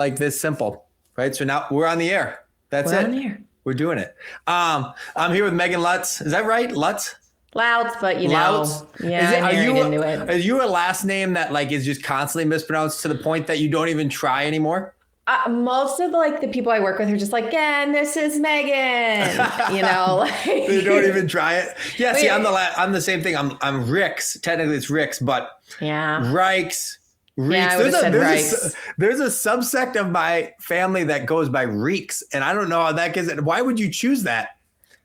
like this simple, right? So now we're on the air. That's We're it. on the air. We're doing it. I'm here with Megan Lautz. Is that right? Lutz? Loud, but Lautz? yeah, I'm married into it. Are you a last name that like is just constantly mispronounced to the point that you don't even try anymore? Most of the people I work with are just like, yeah, and this is Megan, They don't even try it. Yeah, see, I'm the same thing. I'm Ricks. Technically, it's Ricks, but yeah, Rikes. Yeah, There's a subsect of my family that goes by Reeks, and I don't know how that gets. Why would you choose that?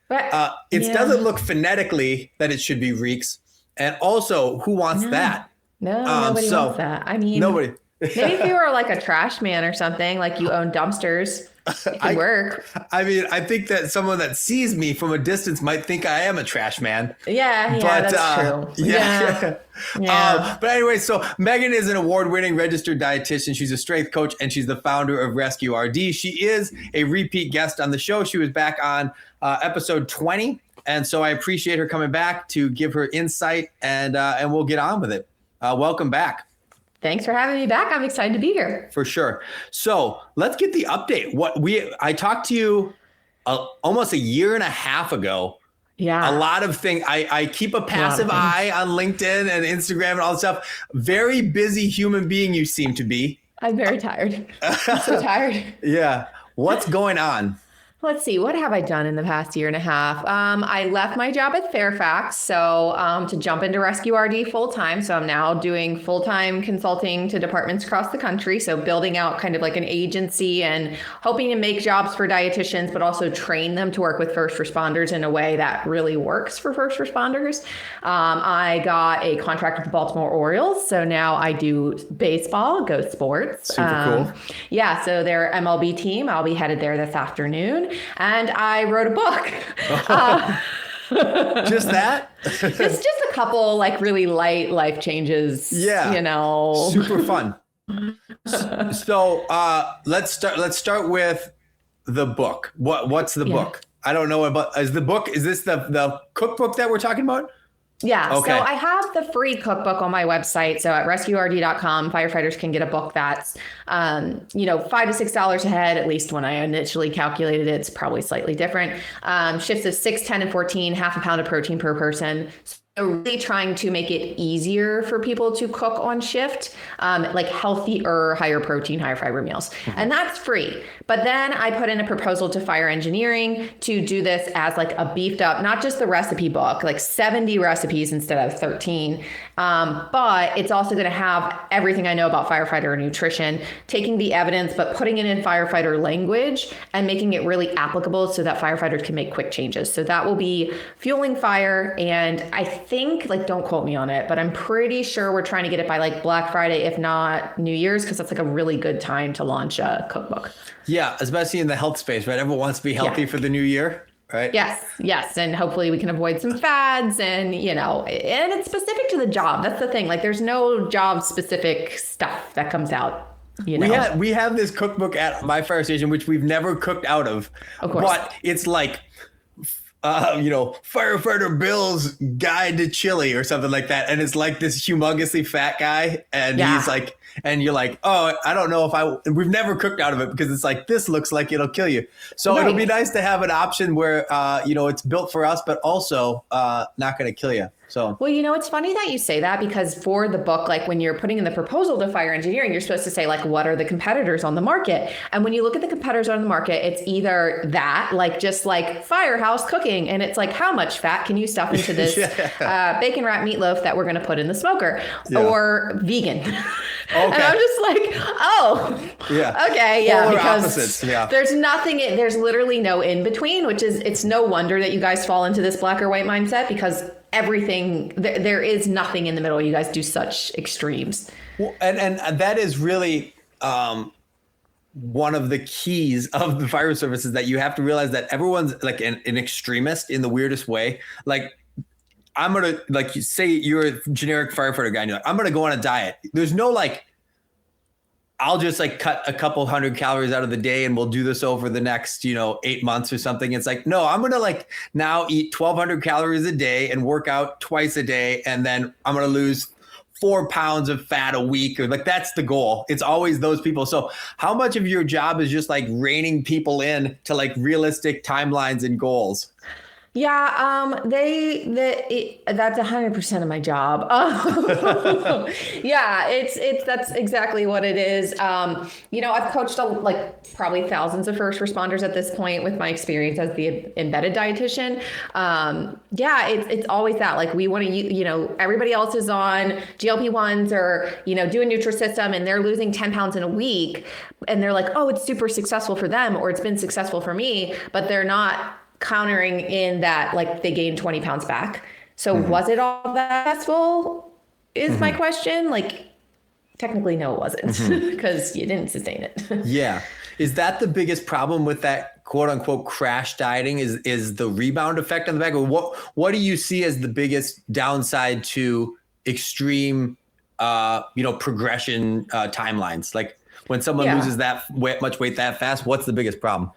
But it doesn't look phonetically that it should be Reeks, and also, who wants that? No, nobody wants that. I mean, nobody. Maybe if you were like a trash man or something, like you own dumpsters, it could work. I mean, I think that someone that sees me from a distance might think I am a trash man. Yeah, but, that's true. Yeah. But anyway, so Megan is an award-winning registered dietitian. She's a strength coach, and she's the founder of RescueRD. She is a repeat guest on the show. She was back on episode 20. And so I appreciate her coming back to give her insight, and we'll get on with it. Welcome back. Thanks for having me back. I'm excited to be here. For sure. So let's get the update. I talked to you almost a year and a half ago. Yeah. A lot of things. I keep a passive eye on LinkedIn and Instagram and all that stuff. Very busy human being you seem to be. I'm very tired. I'm so tired. Yeah. What's going on? Let's see. What have I done in the past year and a half? I left my job at Fairfax to jump into RescueRD full time. So I'm now doing full time consulting to departments across the country. So building out kind of like an agency and hoping to make jobs for dietitians, but also train them to work with first responders in a way that really works for first responders. I got a contract with the Baltimore Orioles. So now I do baseball, Go Sports. Super cool. Yeah. So their MLB team, I'll be headed there this afternoon. And I wrote a book. Just that? just a couple like really light life changes. Yeah. Super fun. So let's start with the book. What's the book? I don't know about is this the cookbook that we're talking about? Yeah. Okay. So I have the free cookbook on my website. So at rescuerd.com, firefighters can get a book that's, $5 to $6 a head. At least when I initially calculated it, it's probably slightly different. Shifts of 6, 10, and 14, half a pound of protein per person. So really trying to make it easier for people to cook on shift, like healthier, higher protein, higher fiber meals. Mm-hmm. And that's free. But then I put in a proposal to Fire Engineering to do this as like a beefed up, not just the recipe book, like 70 recipes instead of 13. But it's also going to have everything I know about firefighter nutrition, taking the evidence, but putting it in firefighter language and making it really applicable so that firefighters can make quick changes. So that will be fueling fire. And I think, don't quote me on it, but I'm pretty sure we're trying to get it by like Black Friday, if not New Year's, because that's like a really good time to launch a cookbook. Yeah, especially in the health space, right? Everyone wants to be healthy for the new year, right? Yes. And hopefully we can avoid some fads and it's specific to the job. That's the thing. Like there's no job specific stuff that comes out. We have this cookbook at my fire station, which we've never cooked out of. Of course. But it's like, Firefighter Bill's Guide to Chili or something like that. And it's like this humongously fat guy. And he's like, and you're like, oh, I don't know if we've never cooked out of it because it's like, this looks like it'll kill you. So It'll be nice to have an option where, it's built for us, but also not going to kill you. So, well, it's funny that you say that because for the book, like when you're putting in the proposal to Fire Engineering, you're supposed to say like, what are the competitors on the market? And when you look at the competitors on the market, it's either that, like just like Firehouse Cooking. And it's like, how much fat can you stuff into this bacon wrap meatloaf that we're going to put in the smoker or vegan? Okay. And I'm just like, okay. Yeah. Polar because opposites. Yeah. there's literally no in between, which is, it's no wonder that you guys fall into this black or white mindset because everything, there is nothing in the middle. You guys do such extremes. Well, and that is really one of the keys of the fire service is that you have to realize that everyone's like an extremist in the weirdest way. Like I'm going to say you're a generic firefighter guy and you're like, I'm going to go on a diet. There's no I'll just cut a couple hundred calories out of the day and we'll do this over the next, 8 months or something. It's like, no, I'm going to now eat 1,200 calories a day and work out twice a day. And then I'm going to lose 4 pounds of fat a week, or like that's the goal. It's always those people. So how much of your job is just like reining people in to like realistic timelines and goals? Yeah, that's 100% of my job. Yeah, that's exactly what it is. I've coached probably thousands of first responders at this point with my experience as the embedded dietitian. Yeah, it's always that, like, we want to, everybody else is on GLP-1s or, doing Nutrisystem, and they're losing 10 pounds in a week, and they're like, oh, it's super successful for them, or it's been successful for me, but they're not countering in that, like, they gained 20 pounds back. So was it all that successful is my question. Like, technically, no, it wasn't, because you didn't sustain it. Yeah. Is that the biggest problem with that quote unquote crash dieting is the rebound effect on the back? Or what do you see as the biggest downside to extreme, progression timelines? Like when someone loses that much weight that fast, what's the biggest problem?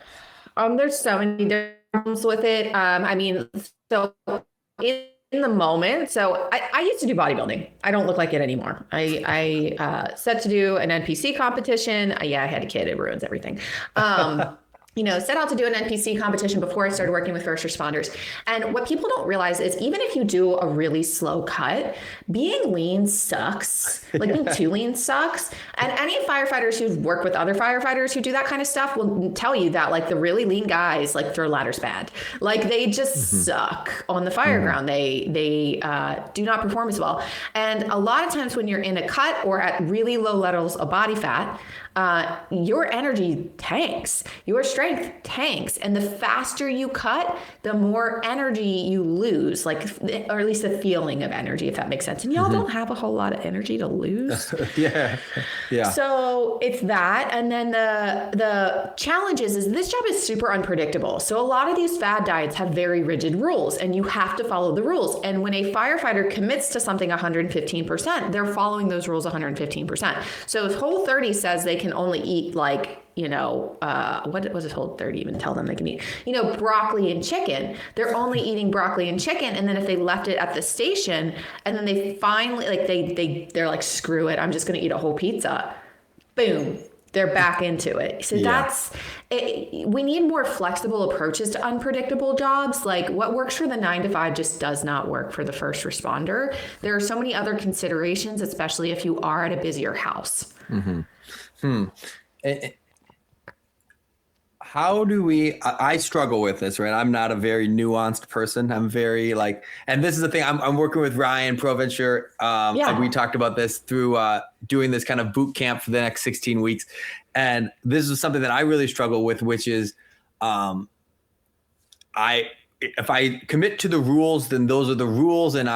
There's so many different problems with it. So in the moment, so I used to do bodybuilding. I don't look like it anymore. I set to do an NPC competition. I had a kid. It ruins everything. Set out to do an NPC competition before I started working with first responders. And what people don't realize is, even if you do a really slow cut, being lean sucks. Like, being too lean sucks. And any firefighters who've worked with other firefighters who do that kind of stuff will tell you that, like, the really lean guys, like, throw ladders bad. Like, they just suck on the fire ground. They do not perform as well. And a lot of times when you're in a cut or at really low levels of body fat, your energy tanks, your strength tanks. And the faster you cut, the more energy you lose, or at least the feeling of energy, if that makes sense. And y'all don't have a whole lot of energy to lose. Yeah. So it's that. And then the challenge is this job is super unpredictable. So a lot of these fad diets have very rigid rules, and you have to follow the rules. And when a firefighter commits to something 115%, they're following those rules 115%. So if Whole30 says they can only eat, like, what was it, Whole30 even tell them they can eat, broccoli and chicken, they're only eating broccoli and chicken. And then if they left it at the station and then they finally, like, they're like, screw it, I'm just going to eat a whole pizza, boom, they're back into it. So that's it. We need more flexible approaches to unpredictable jobs. Like, what works for the 9 to 5 just does not work for the first responder. There are so many other considerations, especially if you are at a busier house. How do I struggle with this, right? I'm not a very nuanced person. I'm very and this is the thing, I'm working with Ryan Provencher. And we talked about this through doing this kind of boot camp for the next 16 weeks. And this is something that I really struggle with, which is if I commit to the rules, then those are the rules. And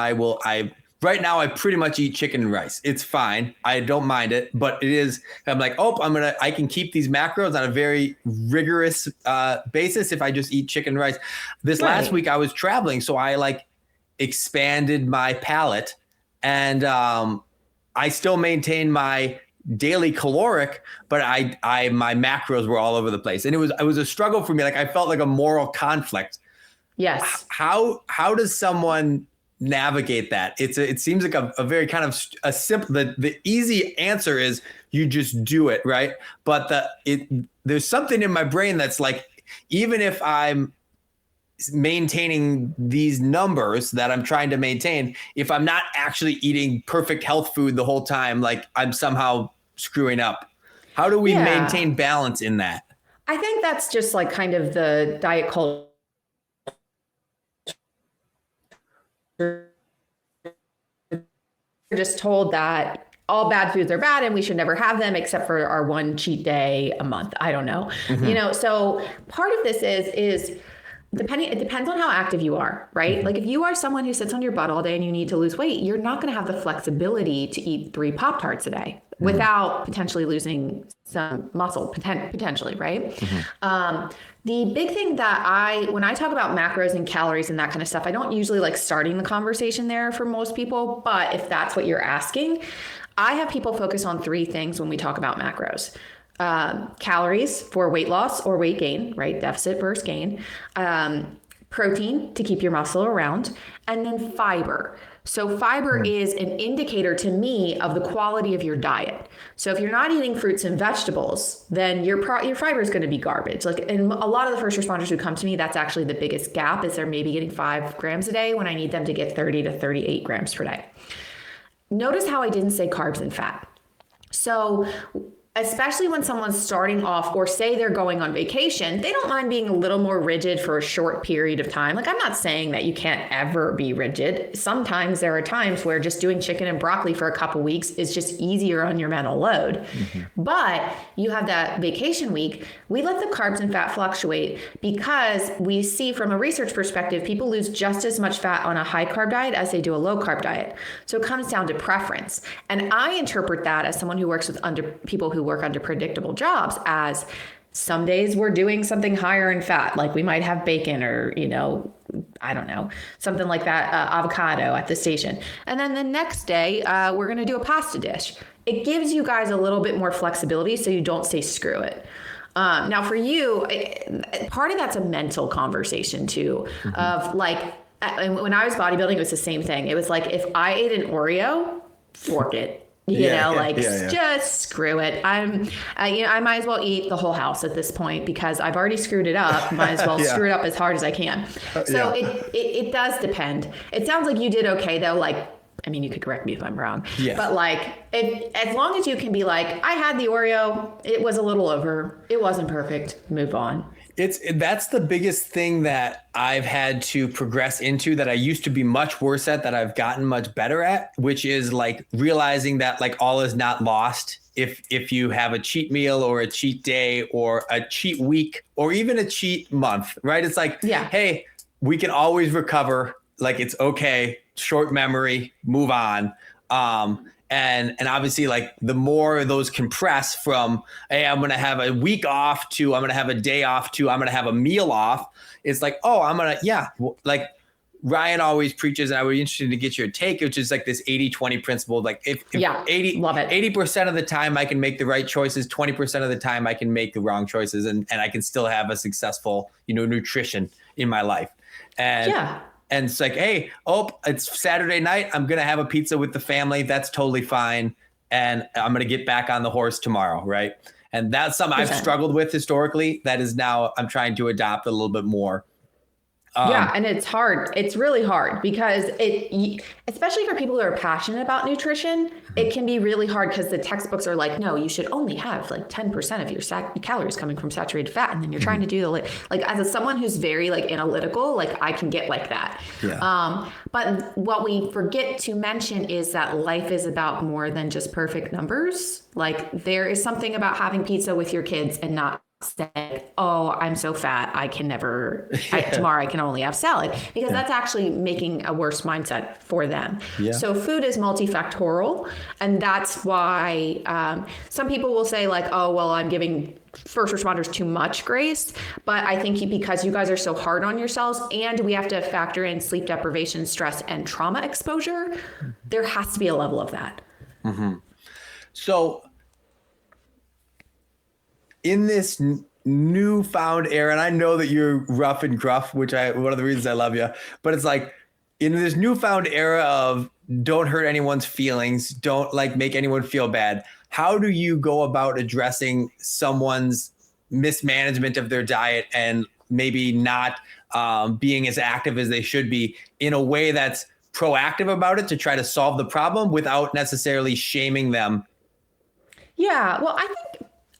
right now, I pretty much eat chicken and rice. It's fine. I don't mind it, but it is, I'm like, I can keep these macros on a very rigorous basis if I just eat chicken and rice. This last week I was traveling, so I expanded my palate, and I still maintain my daily caloric, but my macros were all over the place. And it was a struggle for me. Like, I felt like a moral conflict. Yes. How does someone navigate that? It seems like a very kind of a simple, the easy answer is you just do it, right? But there's something in my brain that's like, even if I'm maintaining these numbers that I'm trying to maintain, if I'm not actually eating perfect health food the whole time, like, I'm somehow screwing up. How do we maintain balance in that? I think that's just like kind of the diet culture. We're just told that all bad foods are bad and we should never have them except for our one cheat day a month. I don't know. So part of this is it depends on how active you are, right? Like, if you are someone who sits on your butt all day and you need to lose weight, you're not going to have the flexibility to eat 3 Pop-Tarts a day without potentially losing some muscle, potentially, right? The big thing that when I talk about macros and calories and that kind of stuff, I don't usually like starting the conversation there for most people, but if that's what you're asking, I have people focus on 3 things when we talk about macros. Calories for weight loss or weight gain, right? Deficit versus gain. Protein to keep your muscle around, and then fiber. So fiber is an indicator to me of the quality of your diet. So if you're not eating fruits and vegetables, then your fiber is going to be garbage. Like, and a lot of the first responders who come to me, that's actually the biggest gap, is they're maybe getting 5 grams a day when I need them to get 30 to 38 grams per day. Notice how I didn't say carbs and fat. So especially when someone's starting off, or say they're going on vacation, they don't mind being a little more rigid for a short period of time. Like, I'm not saying that you can't ever be rigid. Sometimes there are times where just doing chicken and broccoli for a couple weeks is just easier on your mental load. But you have that vacation week. We let the carbs and fat fluctuate because we see from a research perspective, people lose just as much fat on a high carb diet as they do a low carb diet. So it comes down to preference. And I interpret that as someone who works with people who work under predictable jobs, as some days we're doing something higher in fat, like we might have bacon or, I don't know, something like that, avocado at the station. And then the next day, we're going to do a pasta dish. It gives you guys a little bit more flexibility so you don't say screw it. Now for you, part of that's a mental conversation too, of like, when I was bodybuilding, it was the same thing. It was like, if I ate an Oreo, fork it. Just screw it. I might as well eat the whole house at this point because I've already screwed it up. Might as well screw it up as hard as I can. So it does depend. It sounds like you did okay though. Like, I mean, you could correct me if I'm wrong, but like, as long as you can be like, I had the Oreo, it was a little over, it wasn't perfect, move on. That's the biggest thing that I've had to progress into, that I used to be much worse at, that I've gotten much better at, which is like realizing that like all is not lost. If you have a cheat meal or a cheat day or a cheat week or even a cheat month, right? It's like, hey, we can always recover. Like, it's okay. Short memory, move on. And obviously, like, the more those compress from, hey, I'm going to have a week off to I'm going to have a day off to I'm going to have a meal off. It's like, oh, I'm going to, like Ryan always preaches, and I would be interested to get your take, which is like this 80-20 principle. Like if love it. 80% of the time I can make the right choices, 20% of the time I can make the wrong choices, and I can still have a successful, nutrition in my life. And it's like, hey, it's Saturday night. I'm going to have a pizza with the family. That's totally fine. And I'm going to get back on the horse tomorrow. Right. And that's something I've struggled with historically. That is now I'm trying to adopt a little bit more. And it's hard. It's really hard because especially for people who are passionate about nutrition, it can be really hard because the textbooks are like, no, you should only have like 10% of your calories coming from saturated fat. And then you're trying to do as someone who's very like analytical, like I can get like that. But what we forget to mention is that life is about more than just perfect numbers. Like, there is something about having pizza with your kids and not say, oh, I'm so fat, I can never, tomorrow I can only have salad, because that's actually making a worse mindset for them. So food is multifactorial. And that's why some people will say like, oh, well, I'm giving first responders too much grace. But I think because you guys are so hard on yourselves, and we have to factor in sleep deprivation, stress, and trauma exposure, there has to be a level of that. So in this newfound era, and I know that you're rough and gruff, one of the reasons I love you, but it's like, in this newfound era of don't hurt anyone's feelings, don't like make anyone feel bad, how do you go about addressing someone's mismanagement of their diet and maybe not being as active as they should be, in a way that's proactive about it to try to solve the problem without necessarily shaming them? Well,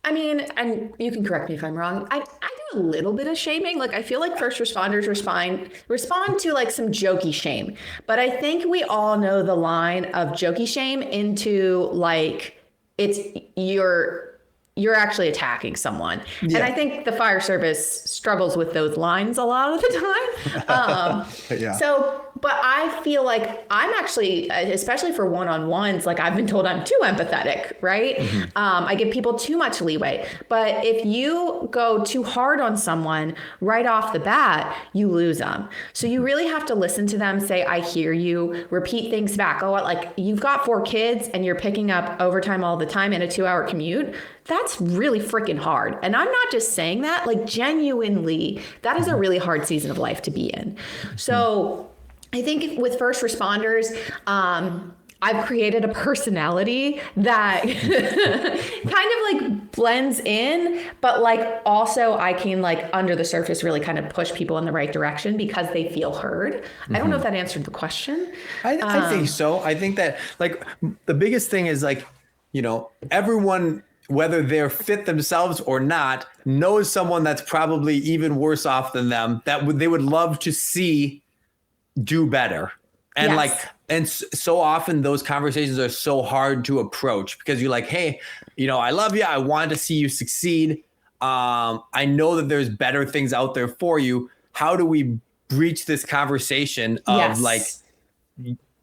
I mean, and you can correct me if I'm wrong, I do a little bit of shaming. Like, I feel like first responders respond to like some jokey shame. But I think we all know the line of jokey shame into like, it's you're actually attacking someone. And I think the fire service struggles with those lines a lot of the time. But I feel like I'm actually, especially for one-on-ones, like I've been told I'm too empathetic, right? I give people too much leeway. But if you go too hard on someone right off the bat, you lose them. So you really have to listen to them, say, I hear you, repeat things back. Oh, like, you've got 4 kids and you're picking up overtime all the time in a 2-hour commute. That's really freaking hard. And I'm not just saying that, like, genuinely, that is a really hard season of life to be in. So I think with first responders, I've created a personality that kind of like blends in, but like also I can like under the surface really kind of push people in the right direction because they feel heard. I don't know if that answered the question. I think so. I think that like the biggest thing is like, everyone, whether they're fit themselves or not, knows someone that's probably even worse off than them that they would love to see do better. And Yes. and so often those conversations are so hard to approach because you're like, hey, I love you. I want to see you succeed. I know that there's better things out there for you. How do we breach this conversation of like,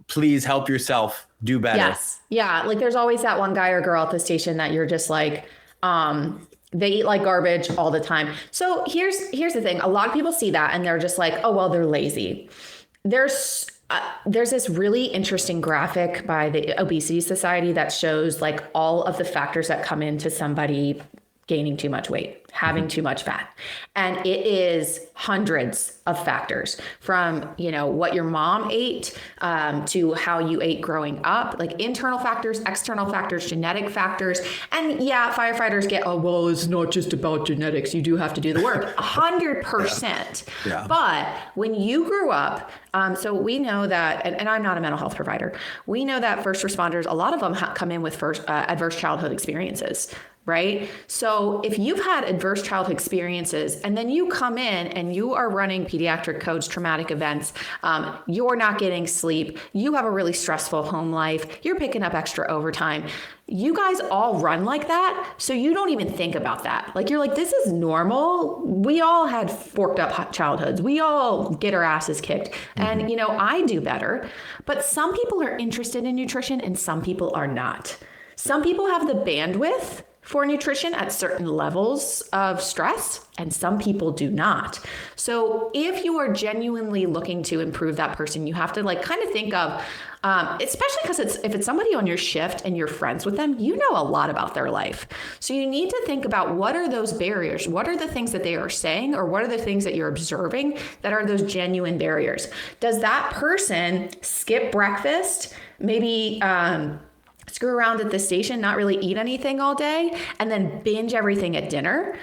please help yourself do better? Yes. Yeah. Like there's always that one guy or girl at the station that you're just like, they eat like garbage all the time. So here's the thing. A lot of people see that and they're just like, oh, well, they're lazy. There's this really interesting graphic by the Obesity Society that shows like all of the factors that come into somebody gaining too much weight, having too much fat. And it is hundreds of factors from, what your mom ate to how you ate growing up, like internal factors, external factors, genetic factors. And yeah, firefighters get, oh, well, it's not just about genetics. You do have to do the work 100%. Yeah. But when you grew up, so we know that, and I'm not a mental health provider, we know that first responders, a lot of them come in with adverse childhood experiences. Right? So if you've had adverse childhood experiences and then you come in and you are running pediatric codes, traumatic events, you're not getting sleep, you have a really stressful home life, you're picking up extra overtime. You guys all run like that. So you don't even think about that. Like, you're like, this is normal. We all had forked up childhoods. We all get our asses kicked. And, I do better. But some people are interested in nutrition and some people are not. Some people have the bandwidth for nutrition at certain levels of stress, and some people do not. So if you are genuinely looking to improve that person, you have to like kind of think of, especially because if it's somebody on your shift and you're friends with them, you know a lot about their life. So you need to think about what are those barriers? What are the things that they are saying, or what are the things that you're observing that are those genuine barriers? Does that person skip breakfast? Maybe, screw around at the station, not really eat anything all day, and then binge everything at dinner?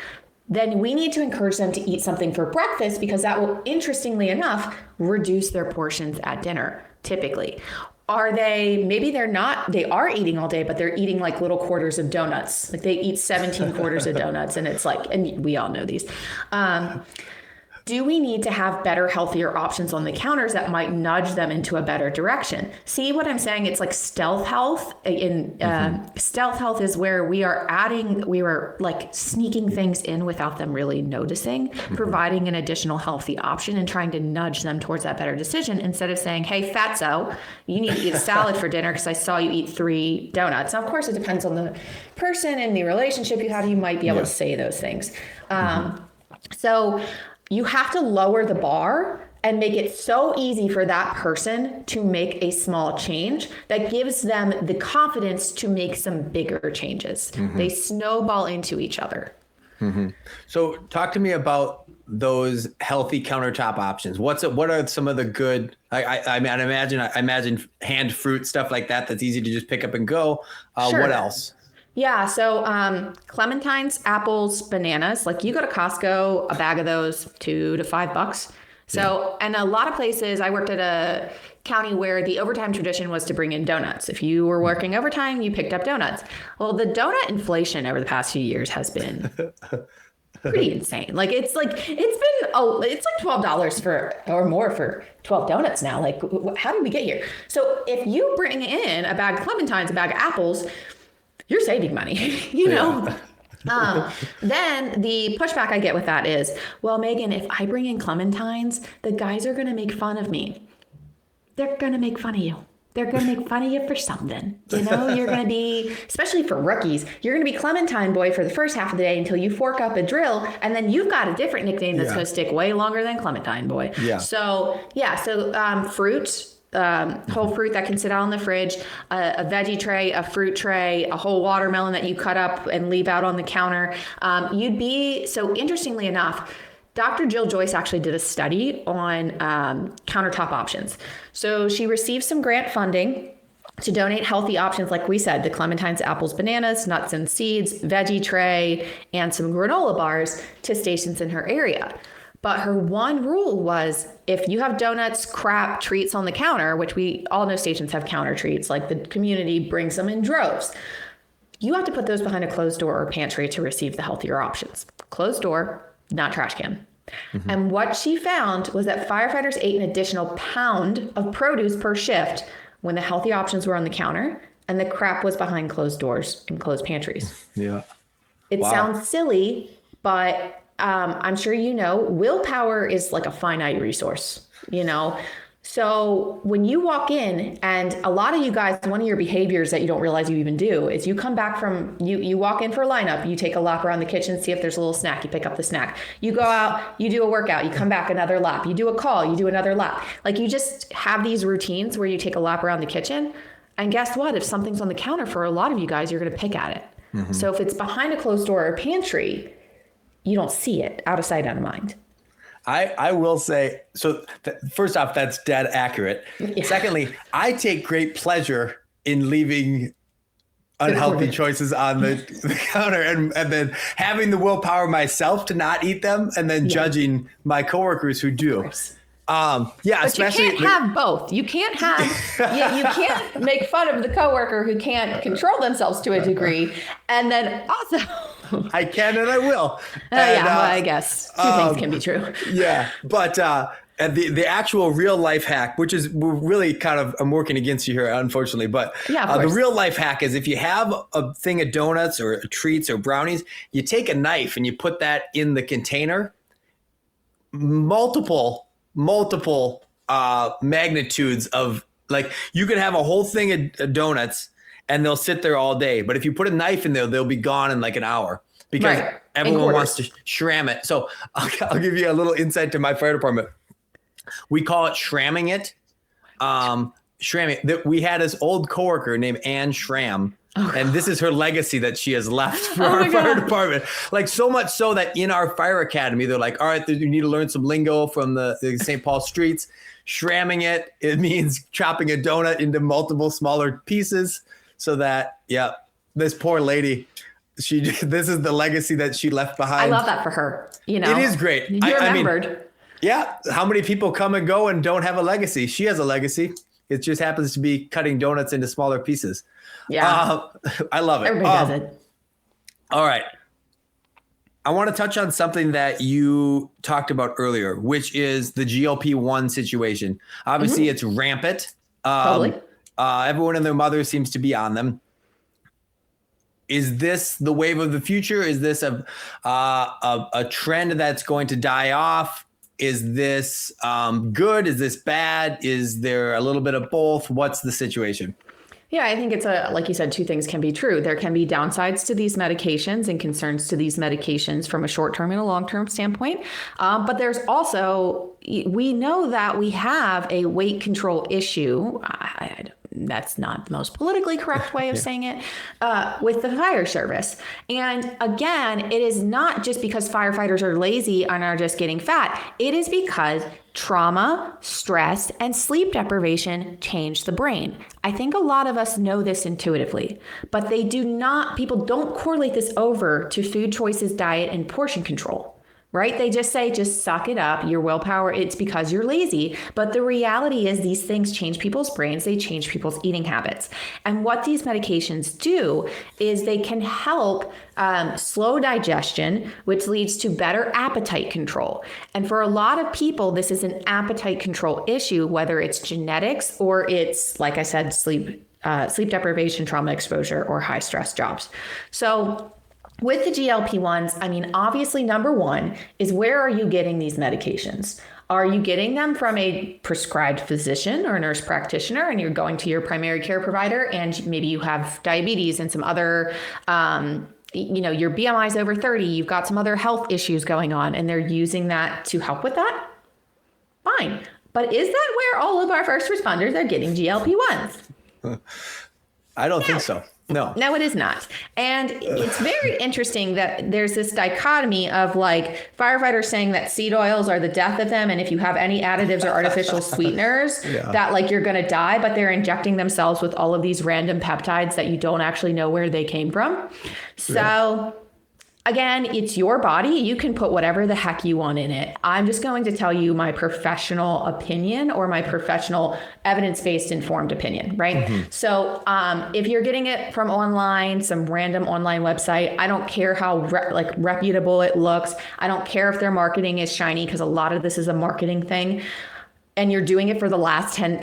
Then we need to encourage them to eat something for breakfast because that will, interestingly enough, reduce their portions at dinner, typically. Maybe they are eating all day, but they're eating like little quarters of donuts. Like they eat 17 quarters of donuts, and it's like, and we all know these. Do we need to have better, healthier options on the counters that might nudge them into a better direction? See what I'm saying? It's like stealth health. Stealth health is where we are like sneaking things in without them really noticing, providing an additional healthy option and trying to nudge them towards that better decision instead of saying, hey, fatso, you need to eat a salad for dinner because I saw you eat 3 donuts. Now, of course, it depends on the person and the relationship you have. You might be able to say those things. So you have to lower the bar and make it so easy for that person to make a small change that gives them the confidence to make some bigger changes. They snowball into each other. So talk to me about those healthy countertop options. What are some of the good, I imagine hand fruit, stuff like that, that's easy to just pick up and go. Sure. What else? Yeah. So clementines, apples, bananas, like you go to Costco, a bag of those, $2 to $5. So, and a lot of places, I worked at a county where the overtime tradition was to bring in donuts. If you were working overtime, you picked up donuts. Well, the donut inflation over the past few years has been pretty insane. Like it's like $12 or more for 12 donuts now. Like, how did we get here? So if you bring in a bag of clementines, a bag of apples, you're saving money, know? Then the pushback I get with that is, well, Megan, if I bring in clementines, the guys are going to make fun of me. They're going to make fun of you. They're going to make fun of you for something. You're going to be, especially for rookies, you're going to be Clementine Boy for the first half of the day until you fork up a drill. And then you've got a different nickname that's going to stick way longer than Clementine Boy. Yeah. So fruit. Whole fruit that can sit out in the fridge, a veggie tray, a fruit tray, a whole watermelon that you cut up and leave out on the counter. So interestingly enough, Dr. Jill Joyce actually did a study on countertop options. So she received some grant funding to donate healthy options, like we said, the clementines, apples, bananas, nuts and seeds, veggie tray, and some granola bars to stations in her area. But her one rule was, if you have donuts, crap, treats on the counter, which we all know stations have counter treats, like the community brings them in droves, you have to put those behind a closed door or pantry to receive the healthier options. Closed door, not trash can. Mm-hmm. And what she found was that firefighters ate an additional pound of produce per shift when the healthy options were on the counter and the crap was behind closed doors and closed pantries. Yeah. It sounds silly, but I'm sure you know, willpower is like a finite resource, you know? So when you walk in, and a lot of you guys, one of your behaviors that you don't realize you even do is you come back from, you walk in for a lineup, you take a lap around the kitchen, see if there's a little snack, you pick up the snack. You go out, you do a workout, you come back another lap, you do a call, you do another lap. Like you just have these routines where you take a lap around the kitchen. And guess what? If something's on the counter for a lot of you guys, you're going to pick at it. Mm-hmm. So if it's behind a closed door or pantry, you don't see it, out of sight, out of mind. I will say, so first off, that's dead accurate. Yeah. Secondly, I take great pleasure in leaving unhealthy choices on the counter and then having the willpower myself to not eat them and then judging my coworkers who do. But especially you can't have both. You can't have, you can't make fun of the coworker who can't control themselves to a degree. And then also, I can and I will. I guess two things can be true. Yeah, but and the actual real life hack, which is we're really kind of I'm working against you here, unfortunately. But the real life hack is if you have a thing of donuts or treats or brownies, you take a knife and you put that in the container. Multiple magnitudes of like you could have a whole thing of donuts. And they'll sit there all day. But if you put a knife in there, they'll be gone in like an hour because everyone wants to shram it. So I'll give you a little insight to my fire department. We call it shramming it. Shramming. We had this old coworker named Ann Schramm. Oh, and this is her legacy that she has left for our fire department. Like so much so that in our fire academy, they're like, all right, you need to learn some lingo from the St. Paul streets. Shramming it means chopping a donut into multiple smaller pieces. So that, this poor lady, this is the legacy that she left behind. I love that for her. You know, it is great. You remembered. How many people come and go and don't have a legacy? She has a legacy. It just happens to be cutting donuts into smaller pieces. Yeah. I love it. Everybody does it. All right. I want to touch on something that you talked about earlier, which is the GLP-1 situation. Obviously, it's rampant. Totally. Everyone and their mother seems to be on them. Is this the wave of the future? Is this a trend that's going to die off? Is this good? Is this bad? Is there a little bit of both? What's the situation? Yeah, I think it's like you said, two things can be true. There can be downsides to these medications and concerns to these medications from a short-term and a long-term standpoint. But there's also, we know that we have a weight control issue. That's not the most politically correct way of saying it, with the fire service. And again, it is not just because firefighters are lazy and are just getting fat. It is because trauma, stress, and sleep deprivation change the brain. I think a lot of us know this intuitively, but people don't correlate this over to food choices, diet, and portion control. Right? They just say, just suck it up. Your willpower, it's because you're lazy. But the reality is these things change people's brains. They change people's eating habits. And what these medications do is they can help slow digestion, which leads to better appetite control. And for a lot of people, this is an appetite control issue, whether it's genetics or it's, like I said, sleep deprivation, trauma exposure, or high stress jobs. So with the GLP-1s, I mean, obviously, number one is where are you getting these medications? Are you getting them from a prescribed physician or a nurse practitioner and you're going to your primary care provider and maybe you have diabetes and some other, your BMI is over 30, you've got some other health issues going on and they're using that to help with that? Fine. But is that where all of our first responders are getting GLP-1s? I don't think so. No, it is not. And it's very interesting that there's this dichotomy of like firefighters saying that seed oils are the death of them. And if you have any additives or artificial sweeteners, that like you're going to die, but they're injecting themselves with all of these random peptides that you don't actually know where they came from. So again, it's your body. You can put whatever the heck you want in it. I'm just going to tell you my professional opinion or my professional evidence-based informed opinion, right? So if you're getting it from online, some random online website, I don't care how reputable it looks. I don't care if their marketing is shiny, because a lot of this is a marketing thing. And you're doing it for the last 10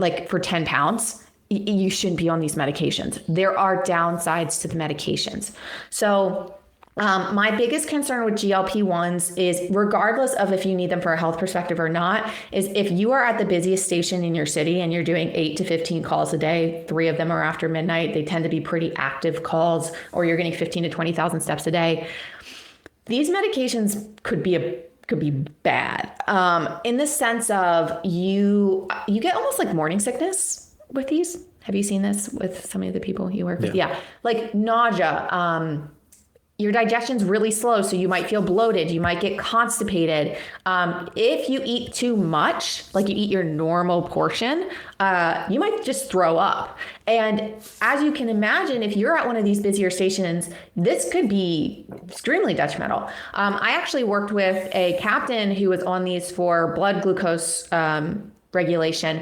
pounds. You shouldn't be on these medications. There are downsides to the medications. So my biggest concern with GLP-1s is, regardless of if you need them for a health perspective or not, is if you are at the busiest station in your city and you're doing 8 to 15 calls a day, 3 of them are after midnight, they tend to be pretty active calls, or you're getting 15 to 20,000 steps a day. These medications could be bad in the sense of you get almost like morning sickness with these. Have you seen this with some of the people you work with? Yeah. Like nausea, your digestion's really slow, so you might feel bloated. You might get constipated. If you eat too much, like you eat your normal portion, you might just throw up. And as you can imagine, if you're at one of these busier stations, this could be extremely detrimental. I actually worked with a captain who was on these for blood glucose regulation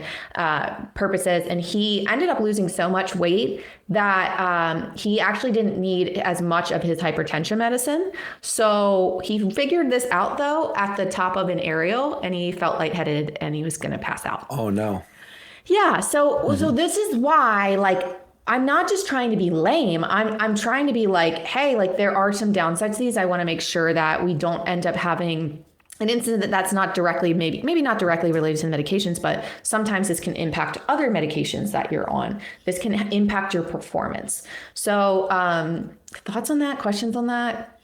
purposes, and he ended up losing so much weight that he actually didn't need as much of his hypertension medicine. So he figured this out though at the top of an aerial, and he felt lightheaded and he was going to pass out. Oh no. Yeah. So this is why, like, I'm not just trying to be lame. I'm trying to be like, hey, like there are some downsides to these. I want to make sure that we don't end up having an incident that's not directly, maybe not directly related to the medications, but sometimes this can impact other medications that you're on. This can impact your performance. So thoughts on that? Questions on that?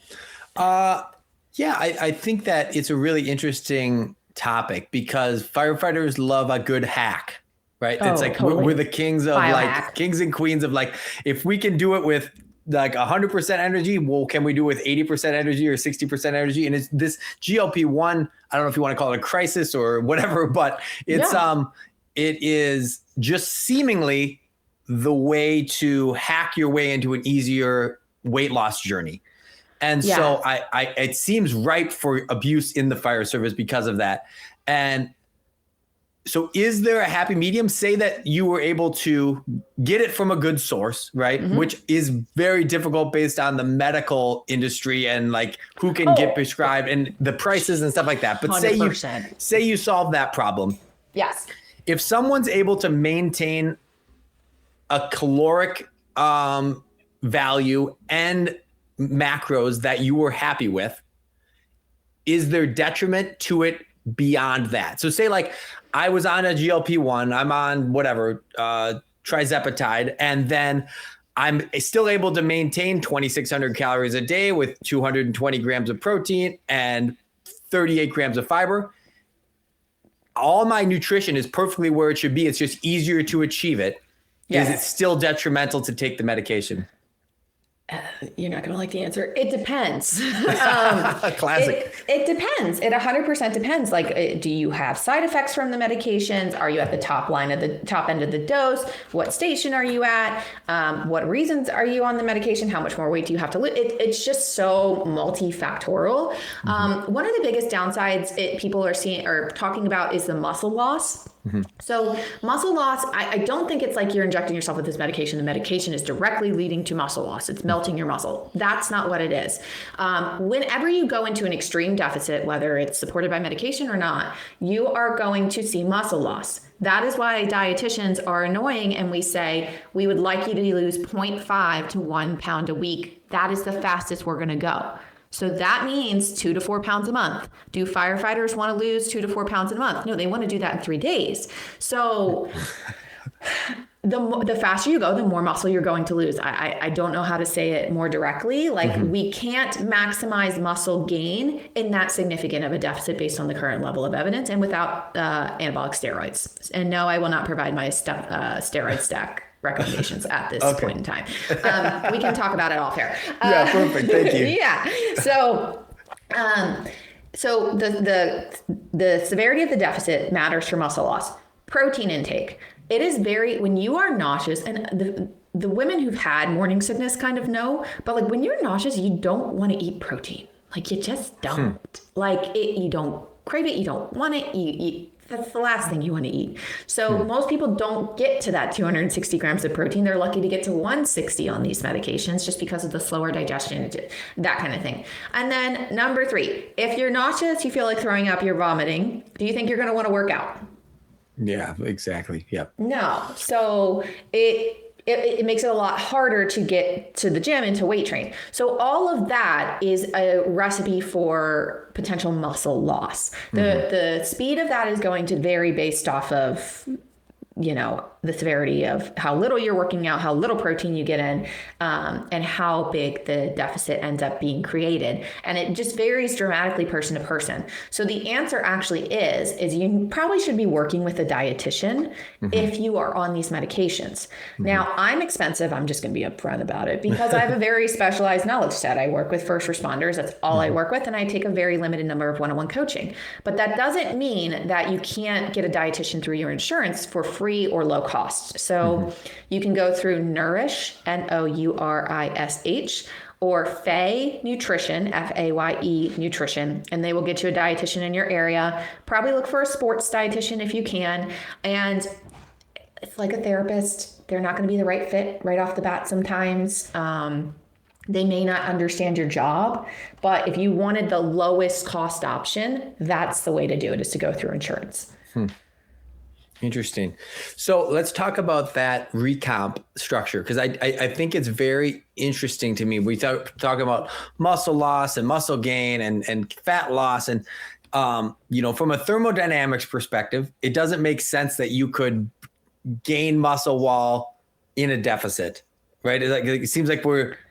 Yeah, I think that it's a really interesting topic because firefighters love a good hack, right? It's like totally. we're the kings of like kings and queens of like, if we can do it with like 100% energy, well, can we do it with 80% energy or 60% energy? And it's this GLP-1, I don't know if you want to call it a crisis or whatever, but it's it is just seemingly the way to hack your way into an easier weight loss journey. And so I it seems ripe for abuse in the fire service because of that. And so is there a happy medium? Say that you were able to get it from a good source, right? Which is very difficult based on the medical industry and like who can get prescribed and the prices and stuff like that. But 100%. say you solve that problem. Yes. If someone's able to maintain a caloric value and macros that you were happy with, is there detriment to it beyond that? So say like I was on a GLP-1, I'm on whatever, trizepatide, and then I'm still able to maintain 2,600 calories a day with 220 grams of protein and 38 grams of fiber. All my nutrition is perfectly where it should be. It's just easier to achieve it. Yes. Is it still detrimental to take the medication? You're not going to like the answer. It depends. Classic. It depends. It 100% depends. Like, do you have side effects from the medications? Are you at the top end of the dose? What station are you at? What reasons are you on the medication? How much more weight do you have to lose? It's just so multifactorial. One of the biggest downsides people are seeing or talking about is the muscle loss. So muscle loss, I don't think it's like you're injecting yourself with this medication. The medication is directly leading to muscle loss. It's melting your muscle. That's not what it is. Whenever you go into an extreme deficit, whether it's supported by medication or not, you are going to see muscle loss. That is why dietitians are annoying. And we say, we would like you to lose 0.5 to 1 pound a week. That is the fastest we're going to go. So that means 2 to 4 pounds a month. Do firefighters want to lose 2 to 4 pounds a month? No, they want to do that in 3 days. So the faster you go, the more muscle you're going to lose. I don't know how to say it more directly. Like we can't maximize muscle gain in that significant of a deficit based on the current level of evidence and without anabolic steroids. And no, I will not provide my steroid stack recommendations at this point in time. We can talk about it off air. Yeah, perfect. Thank you. Yeah. So, so the severity of the deficit matters for muscle loss. Protein intake. It is when you are nauseous, and the women who've had morning sickness kind of know, but like when you're nauseous, you don't want to eat protein. Like you just don't. Like you don't crave it. You don't want it. That's the last thing you want to eat. So most people don't get to that 260 grams of protein. They're lucky to get to 160 on these medications just because of the slower digestion, that kind of thing. And then number 3, if you're nauseous, you feel like throwing up, you're vomiting, do you think you're going to want to work out? Yeah, exactly. Yep. No. So it makes it a lot harder to get to the gym and to weight train. So all of that is a recipe for potential muscle loss. The speed of that is going to vary based off of, the severity of how little you're working out, how little protein you get in, and how big the deficit ends up being created. And it just varies dramatically person to person. So the answer actually is you probably should be working with a dietitian if you are on these medications. Now, I'm expensive. I'm just going to be upfront about it because I have a very specialized knowledge set. I work with first responders. That's all I work with. And I take a very limited number of one-on-one coaching. But that doesn't mean that you can't get a dietitian through your insurance for free or low cost. So you can go through Nourish, Nourish, or Faye Nutrition, Faye Nutrition, and they will get you a dietitian in your area. Probably look for a sports dietitian if you can. And it's like a therapist. They're not going to be the right fit right off the bat sometimes. They may not understand your job, but if you wanted the lowest cost option, that's the way to do it, is to go through insurance. Interesting. So let's talk about that recomp structure, because I think it's very interesting to me. We talk about muscle loss and muscle gain and fat loss. And, from a thermodynamics perspective, it doesn't make sense that you could gain muscle while in a deficit, right? It seems like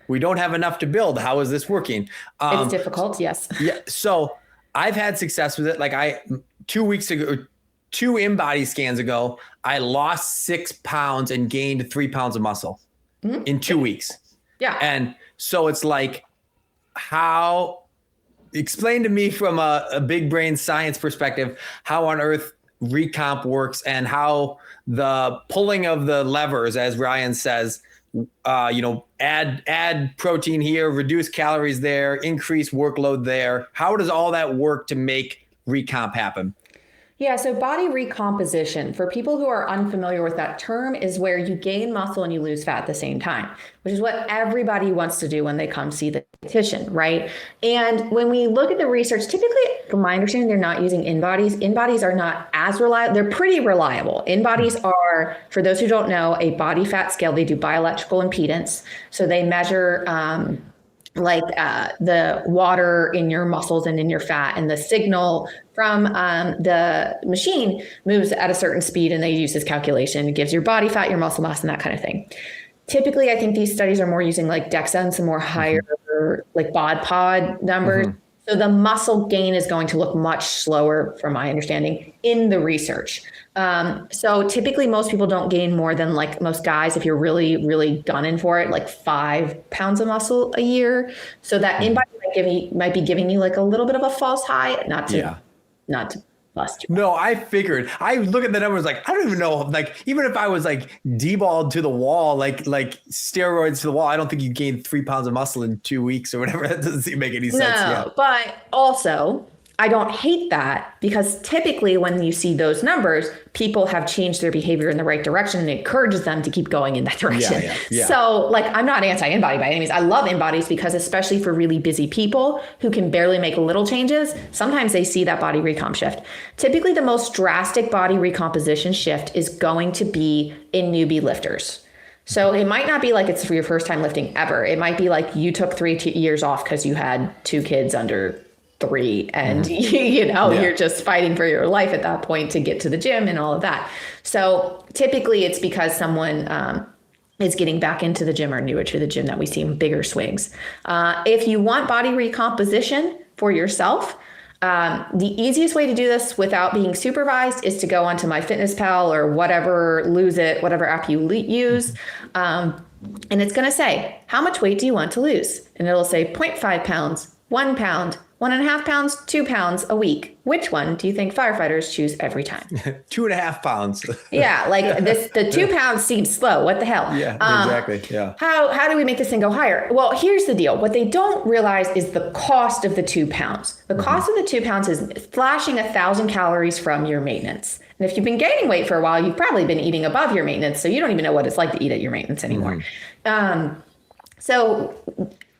we don't have enough to build. How is this working? It's difficult. Yes. Yeah. So I've had success with it. Like 2 weeks ago, 2 in-body scans ago, I lost 6 pounds and gained 3 pounds of muscle in 2 weeks. Yeah. And so it's like, explain to me from a big brain science perspective, how on earth recomp works and how the pulling of the levers, as Ryan says, add protein here, reduce calories there, increase workload there. How does all that work to make recomp happen? Yeah, so body recomposition, for people who are unfamiliar with that term, is where you gain muscle and you lose fat at the same time, which is what everybody wants to do when they come see the dietitian, right? And when we look at the research, typically, from my understanding, they're not using in-bodies. In-bodies are not as reliable. They're pretty reliable. In-bodies are, for those who don't know, a body fat scale. They do bioelectrical impedance. So they measure the water in your muscles and in your fat, and the signal from the machine moves at a certain speed, and they use this calculation. It gives your body fat, your muscle mass, and that kind of thing. Typically, I think these studies are more using like DEXA and some more higher like bod pod numbers. So the muscle gain is going to look much slower, from my understanding, in the research. So typically most people don't gain more than, like most guys, if you're really, really gunning for it, like 5 pounds of muscle a year. So that in-body might be giving you like a little bit of a false high, not to bust you. No, I figured. I look at the numbers like, I don't even know, like, even if I was like deballed to the wall, like steroids to the wall, I don't think you gained 3 pounds of muscle in 2 weeks or whatever. That doesn't make any sense. No, but also I don't hate that, because typically when you see those numbers, people have changed their behavior in the right direction, and it encourages them to keep going in that direction. Yeah. So like, I'm not anti-in-body by any means. I love in-bodies, because especially for really busy people who can barely make little changes, sometimes they see that body recomp shift. Typically the most drastic body recomposition shift is going to be in newbie lifters. So it might not be like it's for your first time lifting ever. It might be like you took 3 years off because you had 2 kids under 3 and you're just fighting for your life at that point to get to the gym and all of that. So typically it's because someone is getting back into the gym or newer to the gym that we see bigger swings. If you want body recomposition for yourself, The easiest way to do this without being supervised is to go onto MyFitnessPal or whatever app you use. And it's going to say, how much weight do you want to lose? And it'll say 0.5 pounds, 1 pound, 1.5 pounds, 2 pounds a week. Which one do you think firefighters choose every time? 2.5 pounds. Yeah, like the 2 pounds seems slow. What the hell? Yeah, exactly. Yeah. How do we make this thing go higher? Well, here's the deal. What they don't realize is the cost of the 2 pounds. The cost of the 2 pounds is slashing 1,000 calories from your maintenance. And if you've been gaining weight for a while, you've probably been eating above your maintenance. So you don't even know what it's like to eat at your maintenance anymore. So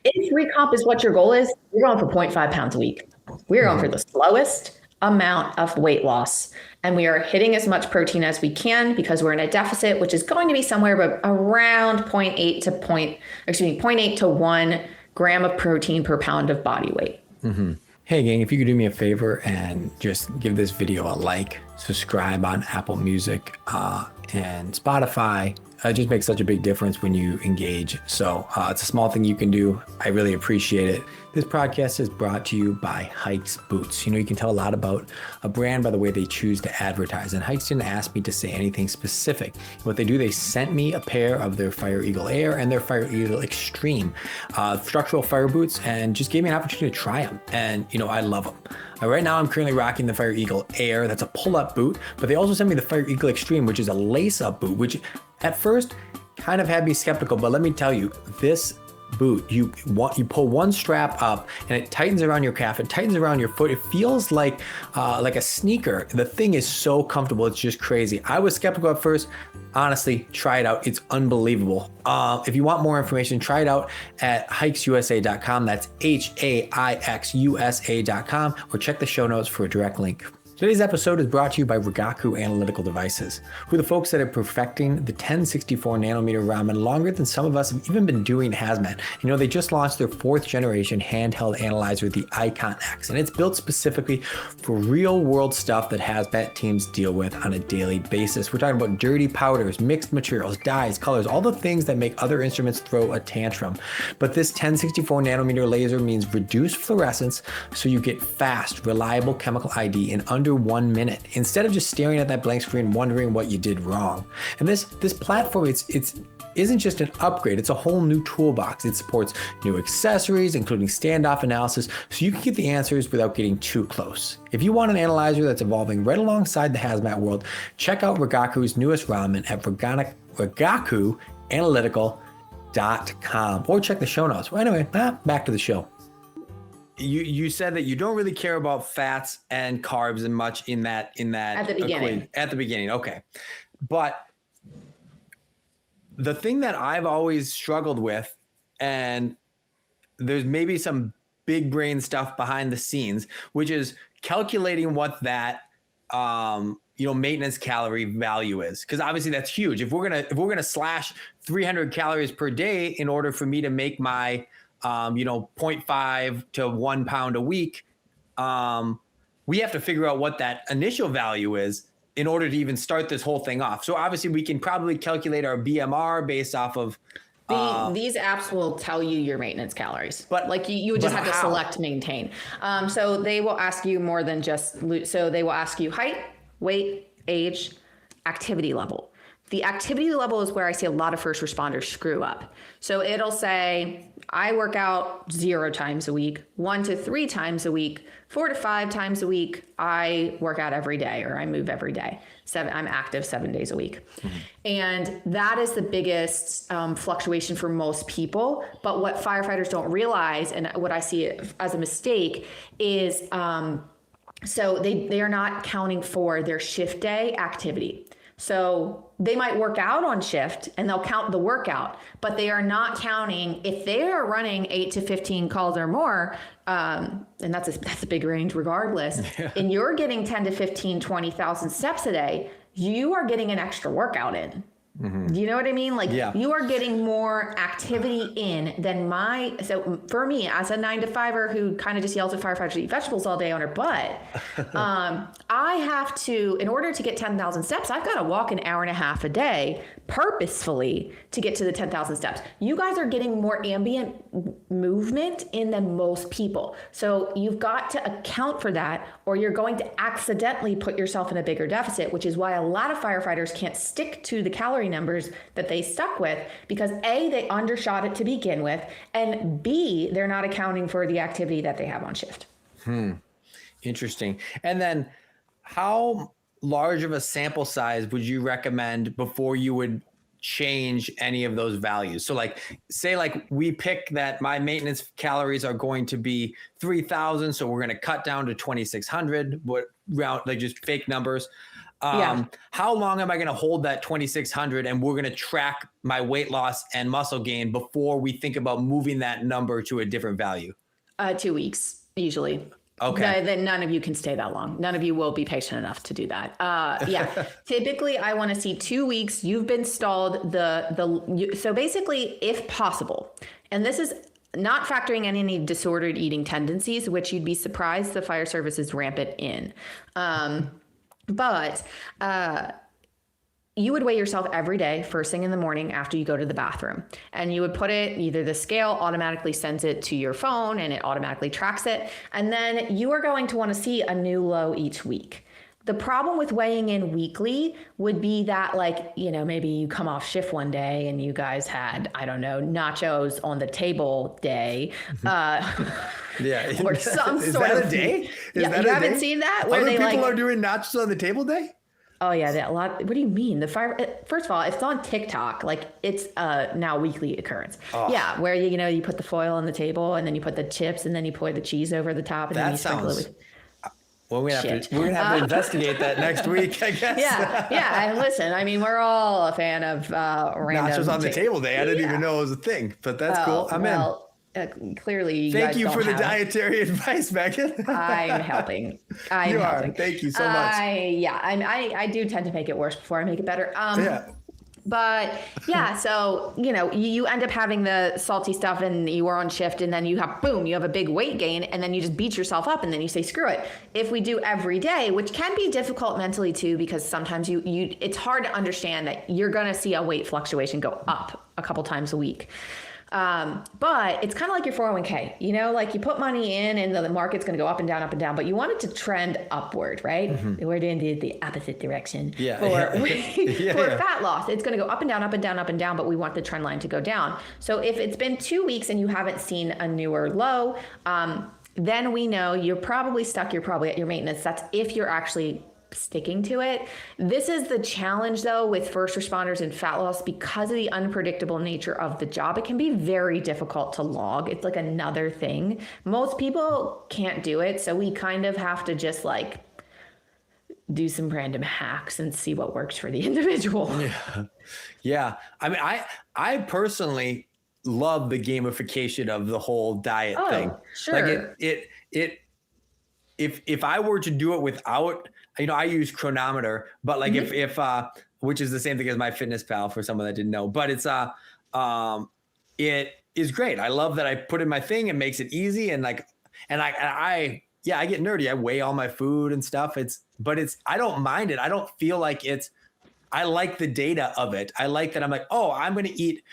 if recomp is what your goal is, you're going for 0.5 pounds a week. We're going for the slowest amount of weight loss. And we are hitting as much protein as we can because we're in a deficit, which is going to be somewhere around 0.8 to 1 gram of protein per pound of body weight. Hey gang, if you could do me a favor and just give this video a like, subscribe on Apple Music and Spotify. It just makes such a big difference when you engage. So it's a small thing you can do. I really appreciate it. This podcast is brought to you by Hikes Boots. You know, you can tell a lot about a brand by the way they choose to advertise. And Hikes didn't ask me to say anything specific. What they do, they sent me a pair of their Fire Eagle Air and their Fire Eagle Extreme structural fire boots and just gave me an opportunity to try them. And, you know, I love them. Right now, I'm currently rocking the Fire Eagle Air. That's a pull-up boot. But they also sent me the Fire Eagle Extreme, which is a lace-up boot, which at first kind of had me skeptical. But let me tell you, this boot, you pull one strap up and it tightens around your calf, it tightens around your foot. It feels like a sneaker. The thing is so comfortable, it's just crazy. I was skeptical at first. Honestly, try it out. It's unbelievable. If you want more information, try it out at hikesusa.com. That's HAIXUSA.com, or check the show notes for a direct link. Today's episode is brought to you by Rigaku Analytical Devices, who are the folks that are perfecting the 1064 nanometer Raman longer than some of us have even been doing hazmat. You know, they just launched their 4th generation handheld analyzer, the Icon X, and it's built specifically for real world stuff that hazmat teams deal with on a daily basis. We're talking about dirty powders, mixed materials, dyes, colors, all the things that make other instruments throw a tantrum. But this 1064 nanometer laser means reduced fluorescence, so you get fast, reliable chemical ID in under 1 minute, instead of just staring at that blank screen wondering what you did wrong. And this platform, it isn't just an upgrade, it's a whole new toolbox. It supports new accessories, including standoff analysis, so you can get the answers without getting too close. If you want an analyzer that's evolving right alongside the hazmat world, check out Rigaku's newest Raman at RigakuAnalytical.com, or check the show notes. Well, anyway, back to the show. You said that you don't really care about fats and carbs and much in that at the beginning. At the beginning, okay. But the thing that I've always struggled with, and there's maybe some big brain stuff behind the scenes, which is calculating what that maintenance calorie value is, because obviously that's huge. If we're gonna slash 300 calories per day in order for me to make my 0.5 to 1 pound a week, we have to figure out what that initial value is in order to even start this whole thing off. So obviously we can probably calculate our BMR based off of these apps will tell you your maintenance calories, but like you would just have to select maintain. So they will ask you more than they will ask you height, weight, age, activity level. The activity level is where I see a lot of first responders screw up. So it'll say, I work out 0 times a week, 1 to 3 times a week, 4 to 5 times a week. I work out every day, or I move every day. I'm active 7 days a week. Mm-hmm. And that is the biggest fluctuation for most people. But what firefighters don't realize, and what I see as a mistake, is so they are not counting for their shift day activity. So they might work out on shift and they'll count the workout, but they are not counting if they are running 8 to 15 calls or more. And that's a big range regardless. Yeah. And you're getting 10 to 15, 20,000 steps a day. You are getting an extra workout in. Do you know what I mean? Like you are getting more activity in than so for me as a 9-to-5er who kind of just yells at firefighters to eat vegetables all day on her butt, I have to, in order to get 10,000 steps, I've got to walk an hour and a half a day purposefully to get to the 10,000 steps. You guys are getting more ambient movement in than most people. So you've got to account for that, or you're going to accidentally put yourself in a bigger deficit, which is why a lot of firefighters can't stick to the calorie numbers that they stuck with, because A, they undershot it to begin with, and B, they're not accounting for the activity that they have on shift. Interesting. And then how large of a sample size would you recommend before you would change any of those values? So like, say like we pick that my maintenance calories are going to be 3,000. So we're going to cut down to 2,600, like just fake numbers. How long am I going to hold that 2,600 and we're going to track my weight loss and muscle gain before we think about moving that number to a different value? 2 weeks, usually. Okay. Then none of you can stay that long. None of you will be patient enough to do that. Typically I want to see 2 weeks. You've been stalled so basically, if possible, and this is not factoring in any disordered eating tendencies, which you'd be surprised the fire service is rampant in. But you would weigh yourself every day, first thing in the morning after you go to the bathroom. And you would put it, either the scale automatically sends it to your phone and it automatically tracks it. And then you are going to want to see a new low each week. The problem with weighing in weekly would be that, like, you know, maybe you come off shift one day and you guys had, I don't know, nachos on the table day. Or some is sort that of a day? You haven't seen that? Where Other people are doing nachos on the table day? Oh yeah, that a lot. What do you mean? First of all, it's on TikTok. Like, it's now weekly occurrence. Oh. Yeah, where you put the foil on the table and then you put the chips and then you pour the cheese over the top and then you sprinkle it with. Well, we're gonna have to investigate that next week, I guess. Yeah. And listen, I mean, we're all a fan of random nachos on the table day. I didn't even know it was a thing, but that's cool. I'm in. Clearly, thank you for the dietary advice, Megan. I'm helping. You are. Thank you so much. I do tend to make it worse before I make it better. But yeah, so, you end up having the salty stuff and you are on shift, and then you have a big weight gain, and then you just beat yourself up and then you say, screw it. If we do every day, which can be difficult mentally too, because sometimes it's hard to understand that you're going to see a weight fluctuation go up a couple times a week. But it's kind of like your 401k, like you put money in and the market's going to go up and down, but you want it to trend upward, right? Mm-hmm. We're in the opposite direction. For fat loss, it's going to go up and down, but we want the trend line to go down. So if it's been 2 weeks and you haven't seen a newer low, then we know you're probably stuck. You're probably at your maintenance. That's if you're actually sticking to it. This is the challenge though with first responders and fat loss, because of the unpredictable nature of the job. It can be very difficult to log. It's like another thing. Most people can't do it, so we kind of have to just like do some random hacks and see what works for the individual. Yeah. I mean, I personally love the gamification of the whole diet thing. Sure. Like if I were to do it without, I use Chronometer, but like if which is the same thing as MyFitnessPal for someone that didn't know, but it's it is great. I love that I put in my thing. It makes it easy. And I get nerdy. I weigh all my food and stuff. I don't mind it. I don't feel like I like the data of it. I like that I'm like, oh, I'm going to eat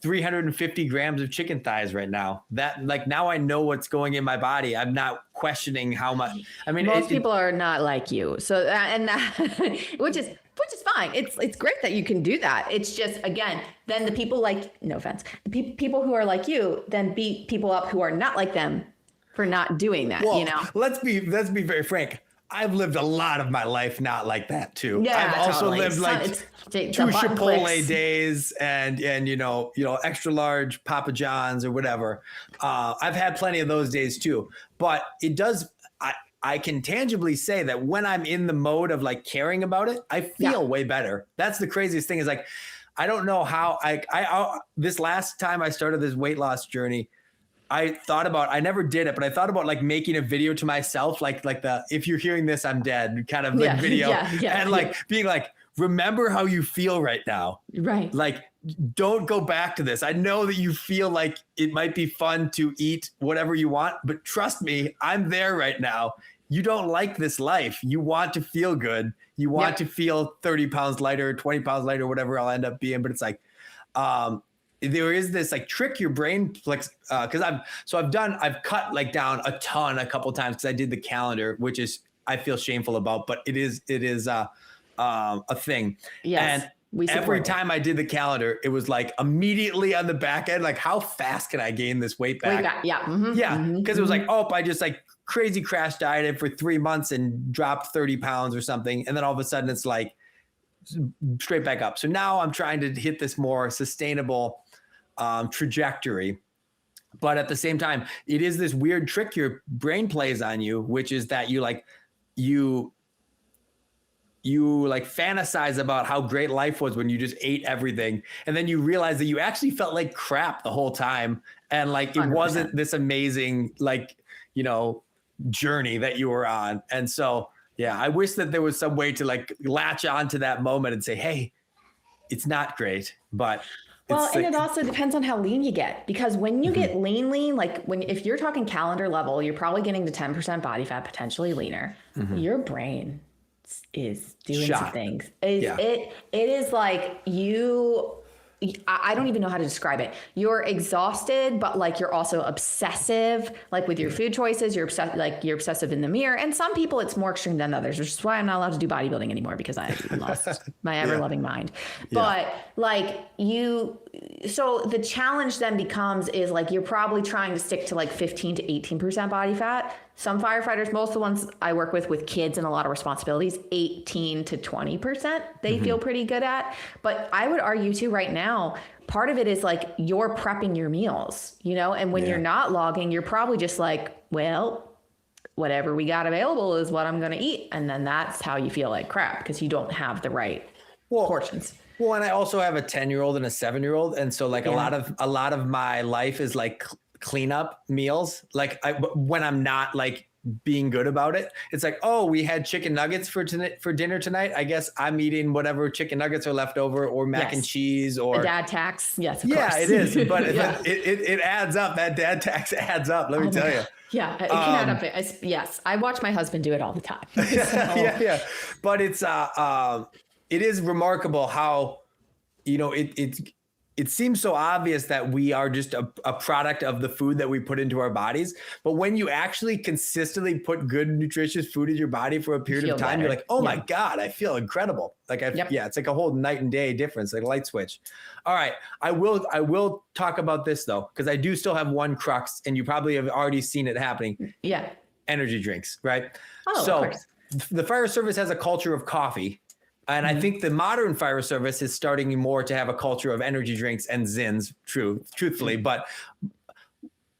350 grams of chicken thighs right now. That, like, now I know what's going in my body. I'm not questioning how much. I mean, most people are not like you. So, which is fine. It's great that you can do that. It's just, again, then the people no offense, the people who are like you then beat people up who are not like them for not doing that. Well, let's be very frank. I've lived a lot of my life not like that too. Yeah, I've also totally. lived like 2 Chipotle days and extra large Papa John's or whatever. I've had plenty of those days too. But it does. I can tangibly say that when I'm in the mode of like caring about it, I feel way better. That's the craziest thing. Is like, I don't know how I this last time I started this weight loss journey, I never did it, but I thought about like making a video to myself, like the, if you're hearing this, I'm dead kind of like video. Being like, remember how you feel right now. Right. Like, don't go back to this. I know that you feel like it might be fun to eat whatever you want, but trust me, I'm there right now. You don't like this life. You want to feel good. You want to feel 30 pounds lighter, 20 pounds lighter, whatever I'll end up being. But it's like, there is this like trick your brain flex. Cause I've cut like down a ton a couple times cause I did the calendar, which is, I feel shameful about, but it is a thing. Yes. And every time I did the calendar, it was like immediately on the back end, like how fast can I gain this weight back? Yeah. Mm-hmm. Yeah. Mm-hmm. Cause it was like, I just like crazy crash dieted for 3 months and dropped 30 pounds or something. And then all of a sudden it's like straight back up. So now I'm trying to hit this more sustainable trajectory. But at the same time, it is this weird trick your brain plays on you, which is that you fantasize about how great life was when you just ate everything. And then you realize that you actually felt like crap the whole time. And like, it 100%. wasn't this amazing, like, journey that you were on. And so, yeah, I wish that there was some way to like latch onto that moment and say, hey, it's not great, but and it also depends on how lean you get, because when you get lean, like if you're talking calendar level, you're probably getting to 10% body fat, potentially leaner. Your brain is doing some things. It is like I don't even know how to describe it. You're exhausted, but like you're also obsessive, like with your food choices. You're obsessive in the mirror. And some people, it's more extreme than others, which is why I'm not allowed to do bodybuilding anymore, because I lost my ever-loving mind. But like so the challenge then is like you're probably trying to stick to like 15 to 18% body fat. Some firefighters, most of the ones I work with kids and a lot of responsibilities, 18 to 20%, they feel pretty good at. But I would argue too right now, part of it is like you're prepping your meals, and when you're not logging, you're probably just like, well, whatever we got available is what I'm going to eat. And then that's how you feel like crap because you don't have the right portions. Well, and I also have a 10-year-old and a 7-year-old. And so like a lot of my life is like cleanup meals. Like when I'm not like being good about it, it's like, oh, we had chicken nuggets for dinner tonight. I guess I'm eating whatever chicken nuggets are left over, or mac and cheese, or a dad tax. Yes, of course. it is. But it adds up. That dad tax adds up. Let me tell you. Yeah, it can add up. Yes, I watch my husband do it all the time. So. Yeah. But it is remarkable how, it seems so obvious that we are just a product of the food that we put into our bodies. But when you actually consistently put good, nutritious food in your body for a period of time, you're like, oh my God, I feel incredible. Like, it's like a whole night and day difference, like a light switch. All right. I will talk about this though, because I do still have one crux, and you probably have already seen it happening. Yeah. Energy drinks, right? Oh, so of course. The fire service has a culture of coffee. And I think the modern fire service is starting more to have a culture of energy drinks and Zins, truthfully. But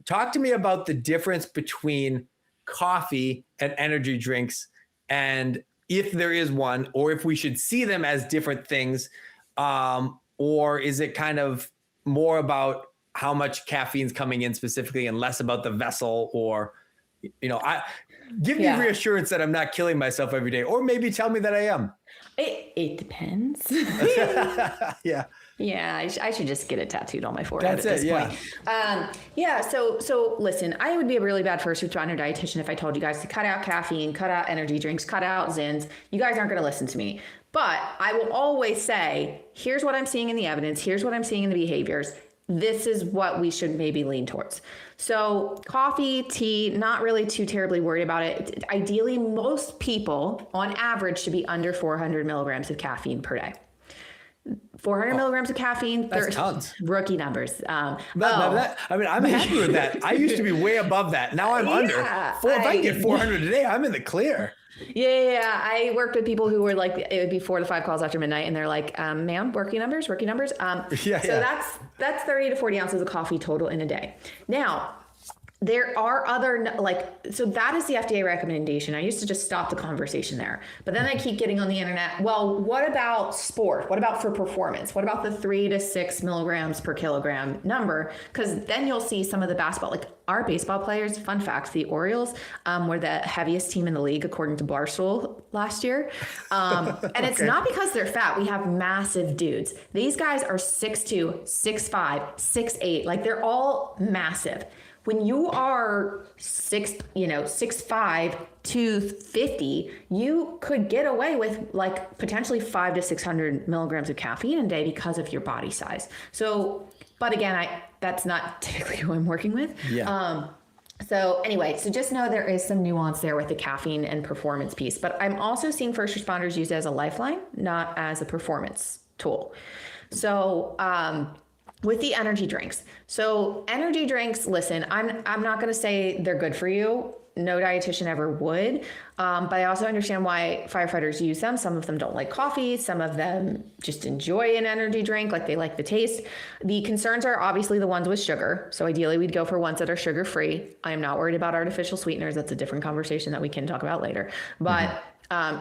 talk to me about the difference between coffee and energy drinks, and if there is one, or if we should see them as different things, or is it kind of more about how much caffeine's coming in specifically and less about the vessel, or, give me reassurance that I'm not killing myself every day, or maybe tell me that I am. It depends. Yeah. Yeah, I should just get it tattooed on my forehead. That's at this point. So listen, I would be a really bad first responder dietitian if I told you guys to cut out caffeine, cut out energy drinks, cut out Zins. You guys aren't going to listen to me. But I will always say, here's what I'm seeing in the evidence. Here's what I'm seeing in the behaviors. This is what we should maybe lean towards. So coffee, tea, not really too terribly worried about it. Ideally, most people on average should be under 400 milligrams of caffeine per day. 400 milligrams of caffeine. That's tons. Rookie numbers. I'm happy with that. I used to be way above that. Now I'm under. If I can get 400 a day, I'm in the clear. Yeah. I worked with people who were like, it would be 4 to 5 calls after midnight, and they're like, ma'am, rookie numbers. So that's 30 to 40 ounces of coffee total in a day. Now, There are other, so that is the FDA recommendation. I used to just stop the conversation there, but then I keep getting on the internet. Well, what about sport? What about for performance? What about the 3 to 6 milligrams per kilogram number? Because then you'll see some of the basketball, like our baseball players, fun fact, the Orioles were the heaviest team in the league, according to Barstool last year. And it's not because they're fat. We have massive dudes. These guys are 6'2", 6'5", 6'8". Like they're all massive. When you are 6'5", 250, you could get away with like potentially 500 to 600 milligrams of caffeine a day because of your body size. So, but again, that's not typically who I'm working with. Yeah. So anyway, so just know there is some nuance there with the caffeine and performance piece, but I'm also seeing first responders use it as a lifeline, not as a performance tool. So, with the energy drinks. So energy drinks, listen, I'm not going to say they're good for you. No dietitian ever would. But I also understand why firefighters use them. Some of them don't like coffee. Some of them just enjoy an energy drink, like they like the taste. The concerns are obviously the ones with sugar. So ideally we'd go for ones that are sugar-free. I am not worried about artificial sweeteners. That's a different conversation that we can talk about later. But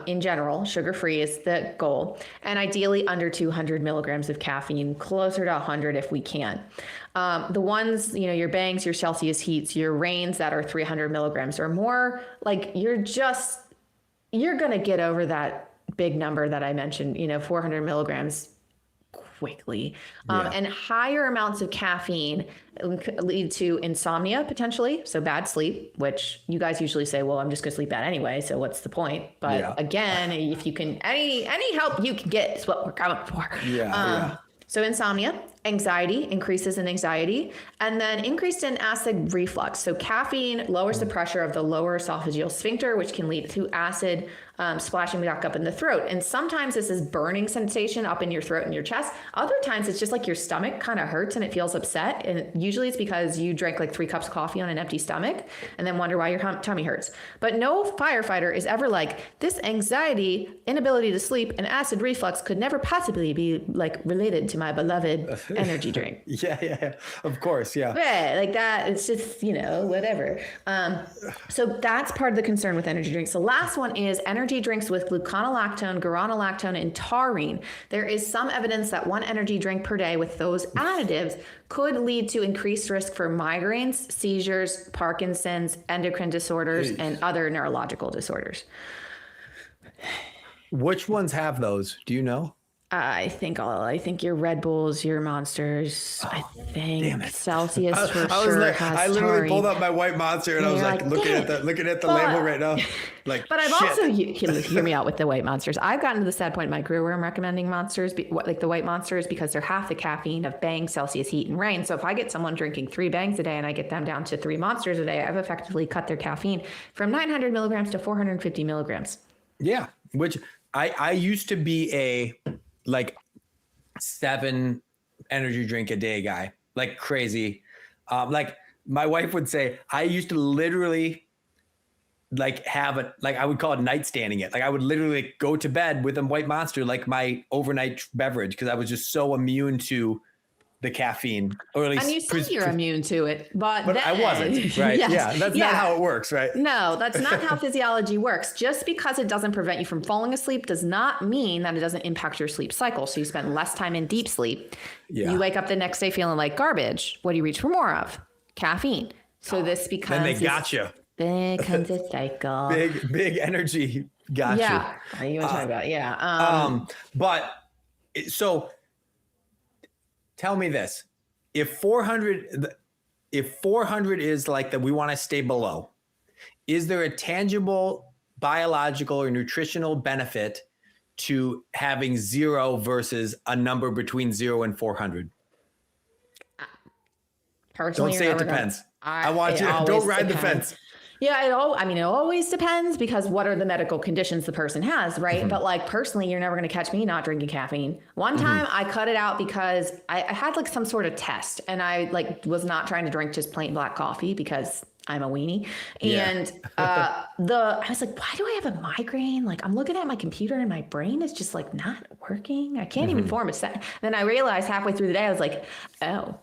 in general, sugar-free is the goal, and ideally under 200 milligrams of caffeine, closer to 100 if we can. The ones, your bangs, your Celsius heats, your rains that are 300 milligrams or more, like you're going to get over that big number that I mentioned, 400 milligrams quickly. And higher amounts of caffeine lead to insomnia potentially, so bad sleep, which you guys usually say, well, I'm just going to sleep bad anyway, so what's the point? But again, if you can, any help you can get is what we're coming for. So insomnia, anxiety, increases in anxiety, and then increased in acid reflux. So caffeine lowers the pressure of the lower esophageal sphincter, which can lead to acid splashing back up in the throat. And sometimes this is burning sensation up in your throat and your chest. Other times it's just like your stomach kind of hurts and it feels upset. And usually it's because you drank like 3 cups of coffee on an empty stomach and then wonder why your tummy hurts. But no firefighter is ever like, this anxiety, inability to sleep, and acid reflux could never possibly be like related to my beloved energy drink. Yeah. Of course. Yeah. Like that. It's just, whatever. So that's part of the concern with energy drinks. The last one is energy drinks with gluconolactone, guronolactone, and taurine. There is some evidence that one energy drink per day with those additives could lead to increased risk for migraines, seizures, Parkinson's, endocrine disorders, and other neurological disorders. Which ones have those? Do you know? I think your Red Bulls, your Monsters. I think Celsius for sure has I literally taurine. pulled up my white Monster and I was like looking at the label right now. Like, but I've also hear me out with the white Monsters. I've gotten to the sad point in my career where I'm recommending Monsters, like the white Monsters, because they're half the caffeine of Bang, Celsius, Heat, and Rain. So if I get someone drinking 3 Bangs a day and I get them down to 3 Monsters a day, I've effectively cut their caffeine from 900 milligrams to 450 milligrams. Yeah, which I used to be a 7 energy drink a day guy, like crazy. Like my wife would say, I used to literally have I would call it nightstanding it. Like I would literally go to bed with a white Monster, like my overnight beverage, because I was just so immune to the caffeine, or at least. And you say you're immune to it, but then, I wasn't, right? Yes. Yeah, that's not how it works, right? No, that's not how physiology works. Just because it doesn't prevent you from falling asleep does not mean that it doesn't impact your sleep cycle. So you spend less time in deep sleep. Yeah. You wake up the next day feeling like garbage. What do you reach for more of? Caffeine. So this becomes. Then they got you. Becomes a cycle. Big energy got you. Yeah. You want to talk about? Yeah. But so. Tell me this, if 400 is like that we want to stay below, is there a tangible biological or nutritional benefit to having 0 versus a number between 0 and 400? Personally, don't say it depends. I want you to don't ride the fence. Yeah, it always depends, because what are the medical conditions the person has, right? Mm-hmm. But personally, you're never going to catch me not drinking caffeine. One time I cut it out because I had some sort of test, and I was not trying to drink just plain black coffee because I'm a weenie. And I was like, why do I have a migraine? I'm looking at my computer and my brain is just not working. I can't even form a sentence. Then I realized halfway through the day, I was like, oh.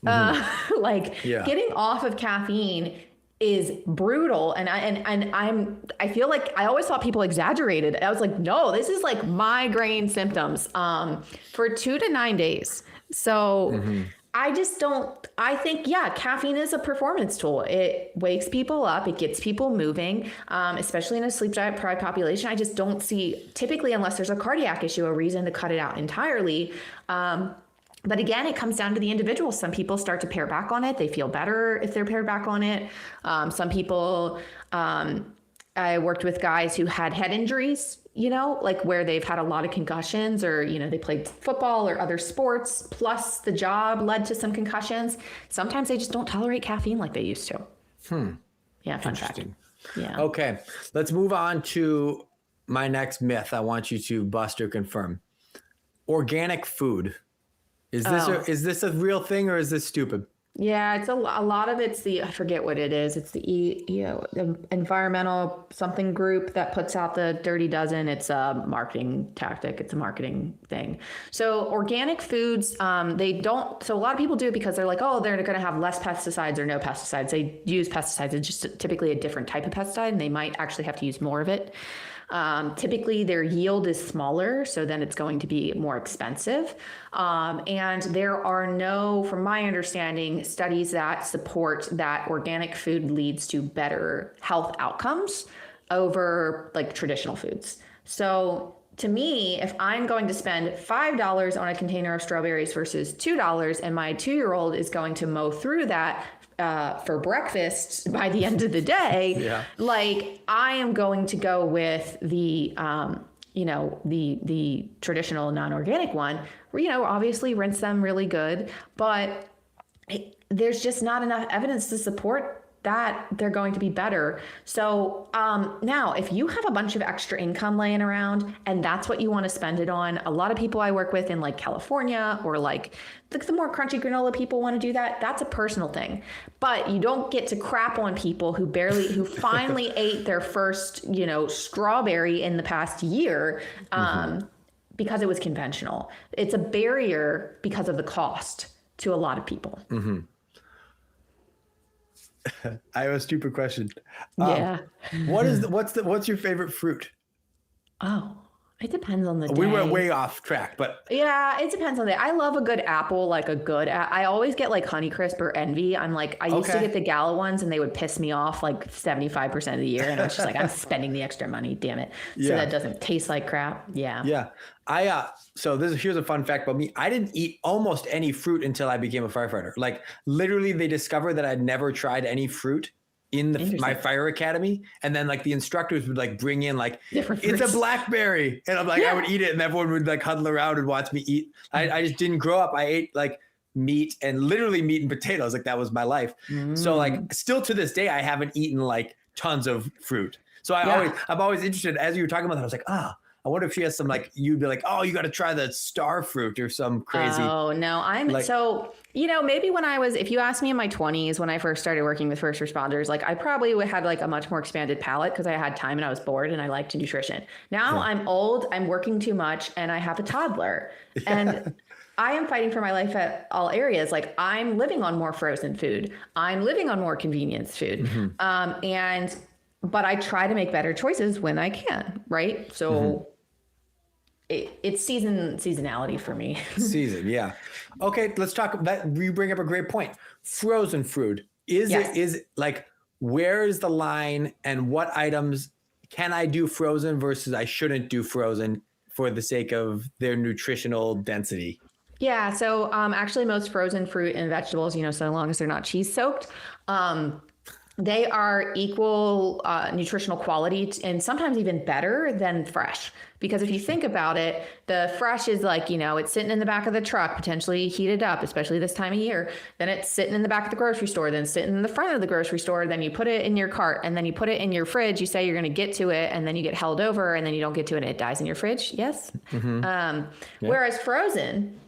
Getting off of caffeine is brutal. And I feel like I always thought people exaggerated. I was like, no, this is like migraine symptoms, for 2 to 9 days. So I think, caffeine is a performance tool. It wakes people up. It gets people moving, especially in a sleep deprived population. I just don't see, typically, unless there's a cardiac issue, a reason to cut it out entirely. But again, it comes down to the individual. Some people start to pare back on it. They feel better if they're pared back on it. Some people, I worked with guys who had head injuries, like where they've had a lot of concussions, or, they played football or other sports, plus the job led to some concussions. Sometimes they just don't tolerate caffeine like they used to. Yeah, fun fact. Yeah. Okay, let's move on to my next myth I want you to bust or confirm. Organic food. Is this a real thing, or is this stupid? Yeah, it's a lot of it's I forget what it is. It's the environmental something group that puts out the Dirty Dozen. It's a marketing tactic. It's a marketing thing. So organic foods, so a lot of people do it because they're like, oh, they're going to have less pesticides or no pesticides. They use pesticides. It's just typically a different type of pesticide, and they might actually have to use more of it. Typically their yield is smaller, so then it's going to be more expensive. And there are no, from my understanding, studies that support that organic food leads to better health outcomes over like traditional foods. So to me, if I'm going to spend $5 on a container of strawberries versus $2, and my 2-year-old is going to mow through that for breakfast by the end of the day, like I am going to go with the traditional non-organic one, where, obviously rinse them really good, but there's just not enough evidence to support that they're going to be better. So now, if you have a bunch of extra income laying around and that's what you want to spend it on, a lot of people I work with in like California, or like the more crunchy granola people want to do that. That's a personal thing. But you don't get to crap on people who finally ate their first, strawberry in the past year because it was conventional. It's a barrier because of the cost to a lot of people. I have a stupid question. Yeah. What's your favorite fruit? Oh, it depends on the day. We went way off track, but yeah, it depends on the day. I love a good apple, like I always get like Honeycrisp or Envy. I used to get the Gala ones, and they would piss me off like 75% of the year. And I was just like, I'm spending the extra money, damn it. So that doesn't taste like crap. Yeah. Yeah. Here's a fun fact about me. I didn't eat almost any fruit until I became a firefighter. Like literally they discovered that I'd never tried any fruit in my fire academy. And then like the instructors would like bring in like, it's a blackberry. And I'm like, I would eat it, and everyone would like huddle around and watch me eat. I just didn't grow up. I ate like meat and potatoes. Like that was my life. So like still to this day, I haven't eaten like tons of fruit. So I'm always interested, as you were talking about that, I was like, I wonder if she has some like, you'd be like, oh, you got to try the star fruit or some crazy. Oh, no, maybe if you asked me in my 20s, when I first started working with first responders, like I probably would have like a much more expanded palate because I had time and I was bored and I liked nutrition. Now I'm old, I'm working too much, and I have a toddler. And I am fighting for my life at all areas. Like I'm living on more frozen food. I'm living on more convenience food. But I try to make better choices when I can, right? So it's seasonality for me. Season, yeah. Okay, let's talk about, you bring up a great point. Frozen food. Is like, where is the line, and what items can I do frozen versus I shouldn't do frozen for the sake of their nutritional density? Yeah, so actually most frozen fruit and vegetables, so long as they're not cheese soaked, they are equal nutritional quality and sometimes even better than fresh. Because if you think about it, the fresh is like, it's sitting in the back of the truck, potentially heated up, especially this time of year. Then it's sitting in the back of the grocery store, then sitting in the front of the grocery store. Then you put it in your cart, and then you put it in your fridge. You say you're going to get to it, and then you get held over, and then you don't get to it, and it dies in your fridge. Yes. Whereas frozen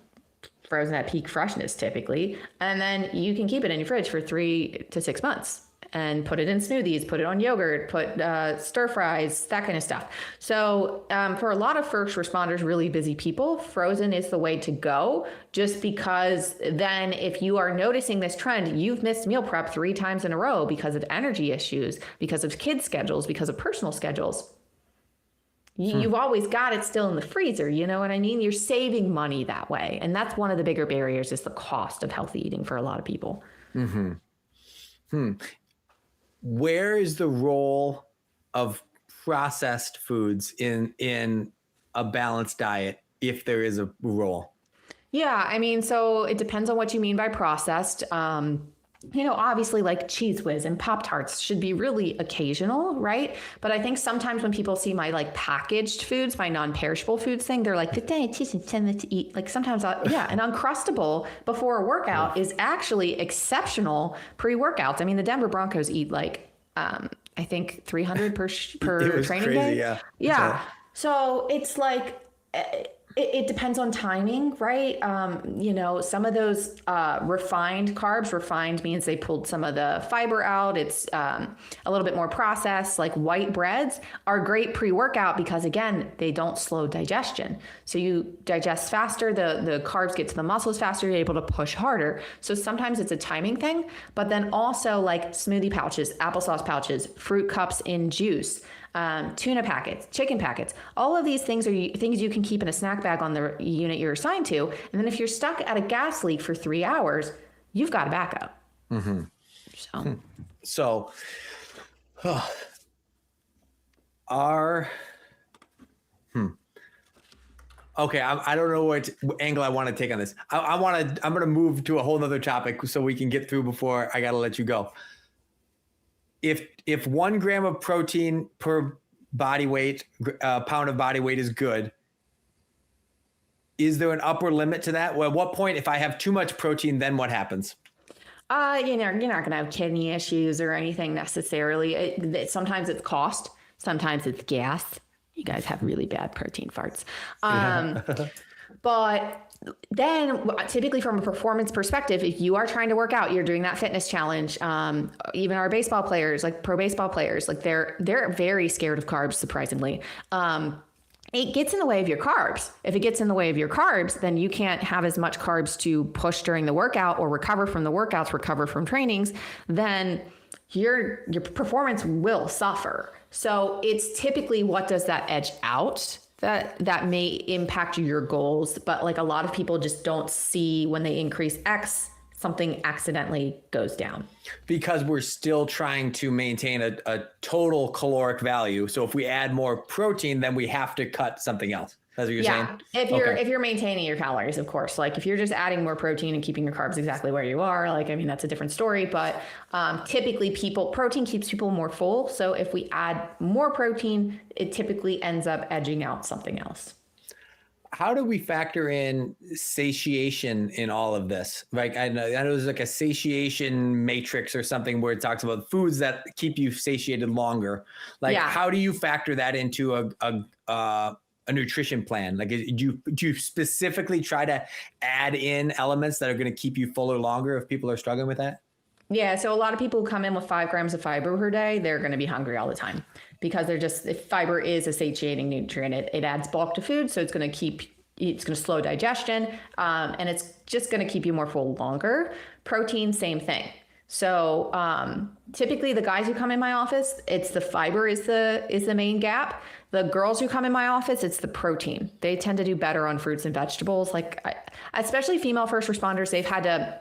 at peak freshness typically, and then you can keep it in your fridge for 3 to 6 months. and put it in smoothies, put it on yogurt, put stir fries, that kind of stuff. So for a lot of first responders, really busy people, frozen is the way to go, just because then if you are noticing this trend, you've missed meal prep 3 times in a row because of energy issues, because of kids' schedules, because of personal schedules. You've always got it still in the freezer. You know what I mean? You're saving money that way. And that's one of the bigger barriers, is the cost of healthy eating for a lot of people. Where is the role of processed foods in a balanced diet, if there is a role? Yeah, I mean, so it depends on what you mean by processed. Obviously like Cheese Whiz and Pop-Tarts should be really occasional, right? But I think sometimes when people see my like packaged foods, my non-perishable foods thing, they're like, the dietitian said that to eat. Like sometimes, an Uncrustable before a workout is actually exceptional pre-workouts. I mean, the Denver Broncos eat like, I think 300 per training crazy, day. Yeah. So it's like, it depends on timing, right? Some of those refined carbs, refined means they pulled some of the fiber out. It's a little bit more processed, like white breads are great pre-workout because, again, they don't slow digestion. So you digest faster, the carbs get to the muscles faster, you're able to push harder. So sometimes it's a timing thing, but then also like smoothie pouches, applesauce pouches, fruit cups in juice, tuna packets, chicken packets, all of these things are things you can keep in a snack bag on the unit you're assigned to. And then if you're stuck at a gas leak for 3 hours, you've got a backup. So okay, I don't know what angle I want to take on this. I'm going to move to a whole nother topic so we can get through before I got to let you go. If 1 gram of protein per body weight, pound of body weight is good, is there an upper limit to that? Well, at what point, if I have too much protein, then what happens? You're not going to have kidney issues or anything necessarily. Sometimes it's cost. Sometimes it's gas. You guys have really bad protein farts. But then typically from a performance perspective, if you are trying to work out, you're doing that fitness challenge. Even our baseball players, like pro baseball players, like they're very scared of carbs, surprisingly. It gets in the way of your carbs. If it gets in the way of your carbs, then you can't have as much carbs to push during the workout or recover from the workouts, recover from trainings, then your performance will suffer. So it's typically, what does that edge out? That may impact your goals, but like a lot of people just don't see when they increase X, something accidentally goes down. Because we're still trying to maintain a total caloric value. So if we add more protein, then we have to cut something else. That's what you're saying? If you're maintaining your calories, of course. Like if you're just adding more protein and keeping your carbs exactly where you are, that's a different story. But typically protein keeps people more full. So if we add more protein, it typically ends up edging out something else. How do we factor in satiation in all of this? Like I know there's like a satiation matrix or something where it talks about foods that keep you satiated longer. How do you factor that into a nutrition plan? Like, do you specifically try to add in elements that are going to keep you fuller longer if people are struggling with that? Yeah. So a lot of people who come in with 5 grams of fiber per day, they're going to be hungry all the time because if fiber is a satiating nutrient, it adds bulk to food. So it's going to slow digestion. And it's just going to keep you more full longer. Protein, same thing. So typically the guys who come in my office, it's the fiber is the main gap. The girls who come in my office, it's the protein. They tend to do better on fruits and vegetables. Especially female first responders, they've had to,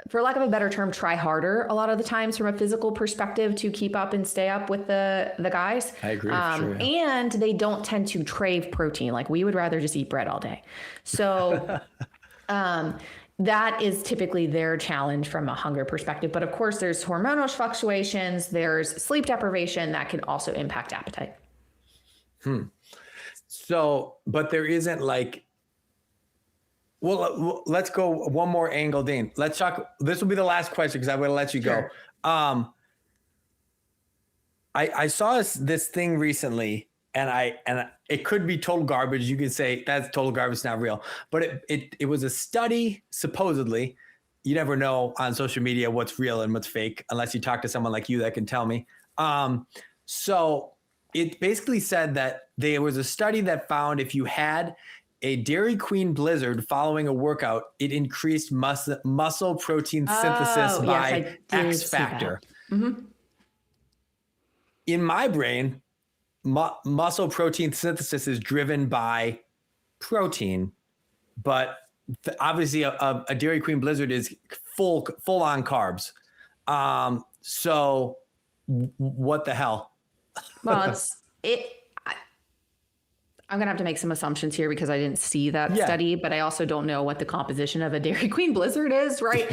for lack of a better term, try harder a lot of the times from a physical perspective to keep up and stay up with the guys. I agree. Sure, yeah. And they don't tend to crave protein. Like we would rather just eat bread all day. So that is typically their challenge from a hunger perspective. But of course, there's hormonal fluctuations, there's sleep deprivation that can also impact appetite. So, but there isn't let's go one more angle, Dean. Let's talk. This will be the last question because I'm going to let you go. I saw this thing recently, and it could be total garbage. You could say that's total garbage, it's not real. But it was a study supposedly you never know on social media what's real and what's fake unless you talk to someone like you that can tell me. So it basically said that there was a study that found if you had a Dairy Queen Blizzard following a workout, it increased muscle protein synthesis by X factor. Mm-hmm. In my brain, muscle protein synthesis is driven by protein, but obviously a Dairy Queen Blizzard is full on carbs. So what the hell? Well, I'm going to have to make some assumptions here because I didn't see that study, but I also don't know what the composition of a Dairy Queen Blizzard is, right?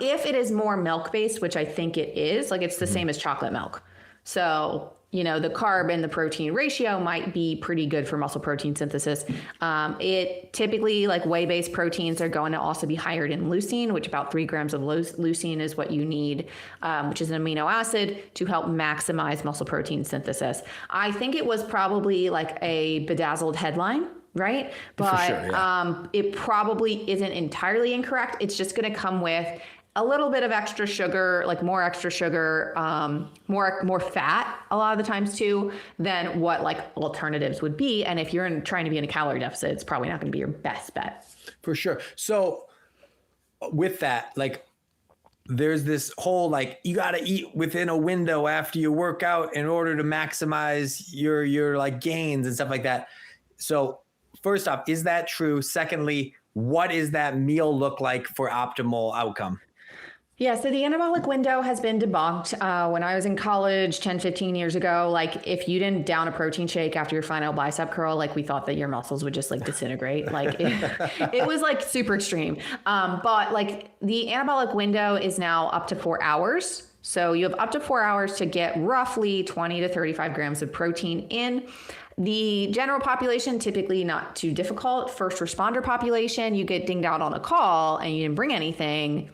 If it is more milk-based, which I think it is, like it's the same as chocolate milk. So, you know, the carb and the protein ratio might be pretty good for muscle protein synthesis. It typically, like whey-based proteins are going to also be higher in leucine, which about 3 grams of leucine is what you need, which is an amino acid to help maximize muscle protein synthesis. I think it was probably like a bedazzled headline, right? But it probably isn't entirely incorrect. It's just going to come with a little bit of extra sugar, like more extra sugar, more fat a lot of the times too, than what like alternatives would be. And if you're trying to be in a calorie deficit, it's probably not going to be your best bet. For sure. So with that, like there's this whole, like, you got to eat within a window after you work out in order to maximize your like gains and stuff like that. So first off, is that true? Secondly, what is that meal look like for optimal outcome? Yeah, so the anabolic window has been debunked. When I was in college 10, 15 years ago, like if you didn't down a protein shake after your final bicep curl, like we thought that your muscles would just like disintegrate. Like it was like super extreme. But like the anabolic window is now up to 4 hours. So you have up to 4 hours to get roughly 20 to 35 grams of protein in. The general population, typically not too difficult. First responder population, you get dinged out on a call and you didn't bring anything.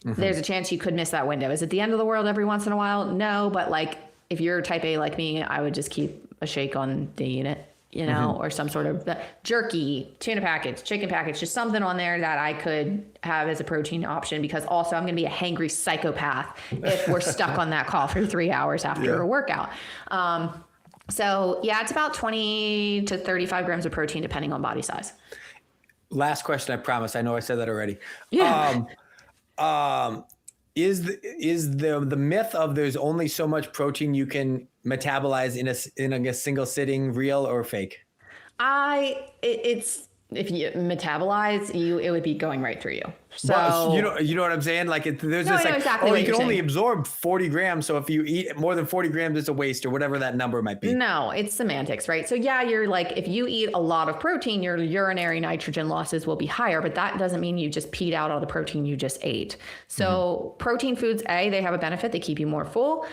Mm-hmm. There's a chance you could miss that window. Is it the end of the world every once in a while? No, but like if you're type A like me, I would just keep a shake on the unit, you know, or some sort of jerky, tuna package, chicken package, just something on there that I could have as a protein option, because also I'm going to be a hangry psychopath if we're stuck on that call for 3 hours after a workout. So yeah, it's about 20 to 35 grams of protein depending on body size. Last question, I promise. I know I said that already. Yeah. Is the myth of there's only so much protein you can metabolize in a single sitting real or fake? It's if you metabolize it would be going right through you. So well, you know what I'm saying? Like there's this like, exactly you can only absorb 40 grams. So if you eat more than 40 grams, it's a waste or whatever that number might be. No, it's semantics, right? So yeah, you're like, if you eat a lot of protein, your urinary nitrogen losses will be higher, but that doesn't mean you just peed out all the protein you just ate. So protein foods, they have a benefit. They keep you more full.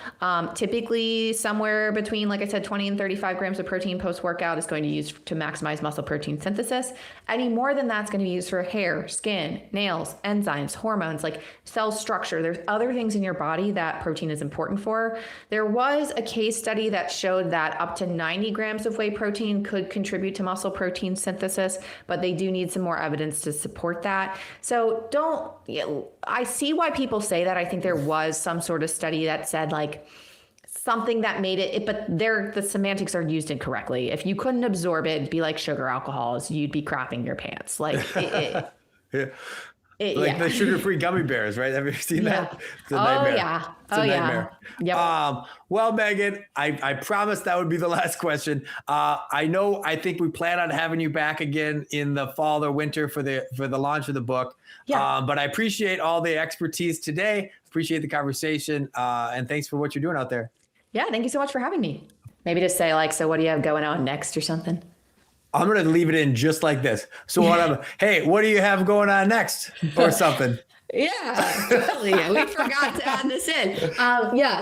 Typically somewhere between, like I said, 20 and 35 grams of protein post-workout is going to use to maximize muscle protein synthesis. Any more than that's going to be used for hair, skin, nails, enzymes, hormones, like cell structure. There's other things in your body that protein is important for. There was a case study that showed that up to 90 grams of whey protein could contribute to muscle protein synthesis, but they do need some more evidence to support that. So I see why people say that. I think there was some sort of study that said like something that made it, but the semantics are used incorrectly. If you couldn't absorb it, it'd be like sugar alcohols, you'd be crapping your pants. Like the sugar-free gummy bears, right? Have you seen that? It's a nightmare. Yeah. It's a nightmare. Yep. Well, Megan, I promised that would be the last question. I think we plan on having you back again in the fall or winter for the launch of the book. Yeah. But I appreciate all the expertise today. Appreciate the conversation. And thanks for what you're doing out there. Yeah. Thank you so much for having me. Maybe just say like, so what do you have going on next or something? I'm going to leave it in just like this. So hey, what do you have going on next or something? Yeah, totally. We forgot to add this in.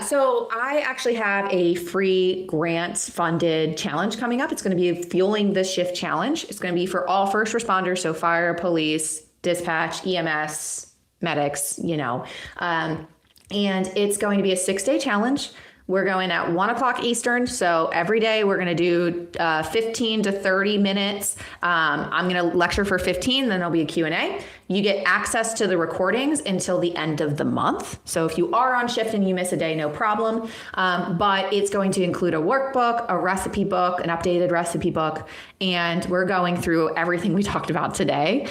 So I actually have a free grants funded challenge coming up. It's going to be Fueling the Shift Challenge. It's going to be for all first responders. So fire, police, dispatch, EMS, medics, and it's going to be a 6-day challenge. We're going at 1 o'clock Eastern. So every day we're going to do 15 to 30 minutes. I'm going to lecture for 15, then there'll be a Q&A. You get access to the recordings until the end of the month. So if you are on shift and you miss a day, no problem. But it's going to include a workbook, a recipe book, an updated recipe book, and we're going through everything we talked about today.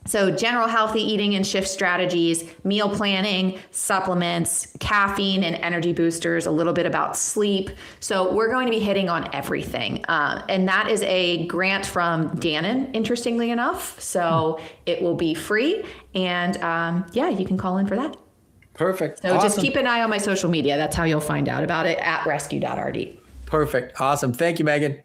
So general healthy eating and shift strategies, meal planning, supplements, caffeine and energy boosters, a little bit about sleep. So we're going to be hitting on everything. And that is a grant from Dannon, interestingly enough. So it will be free. And yeah, you can call in for that. Perfect. So just keep an eye on my social media. That's how you'll find out about it, at rescue.rd. Perfect. Awesome. Thank you, Megan.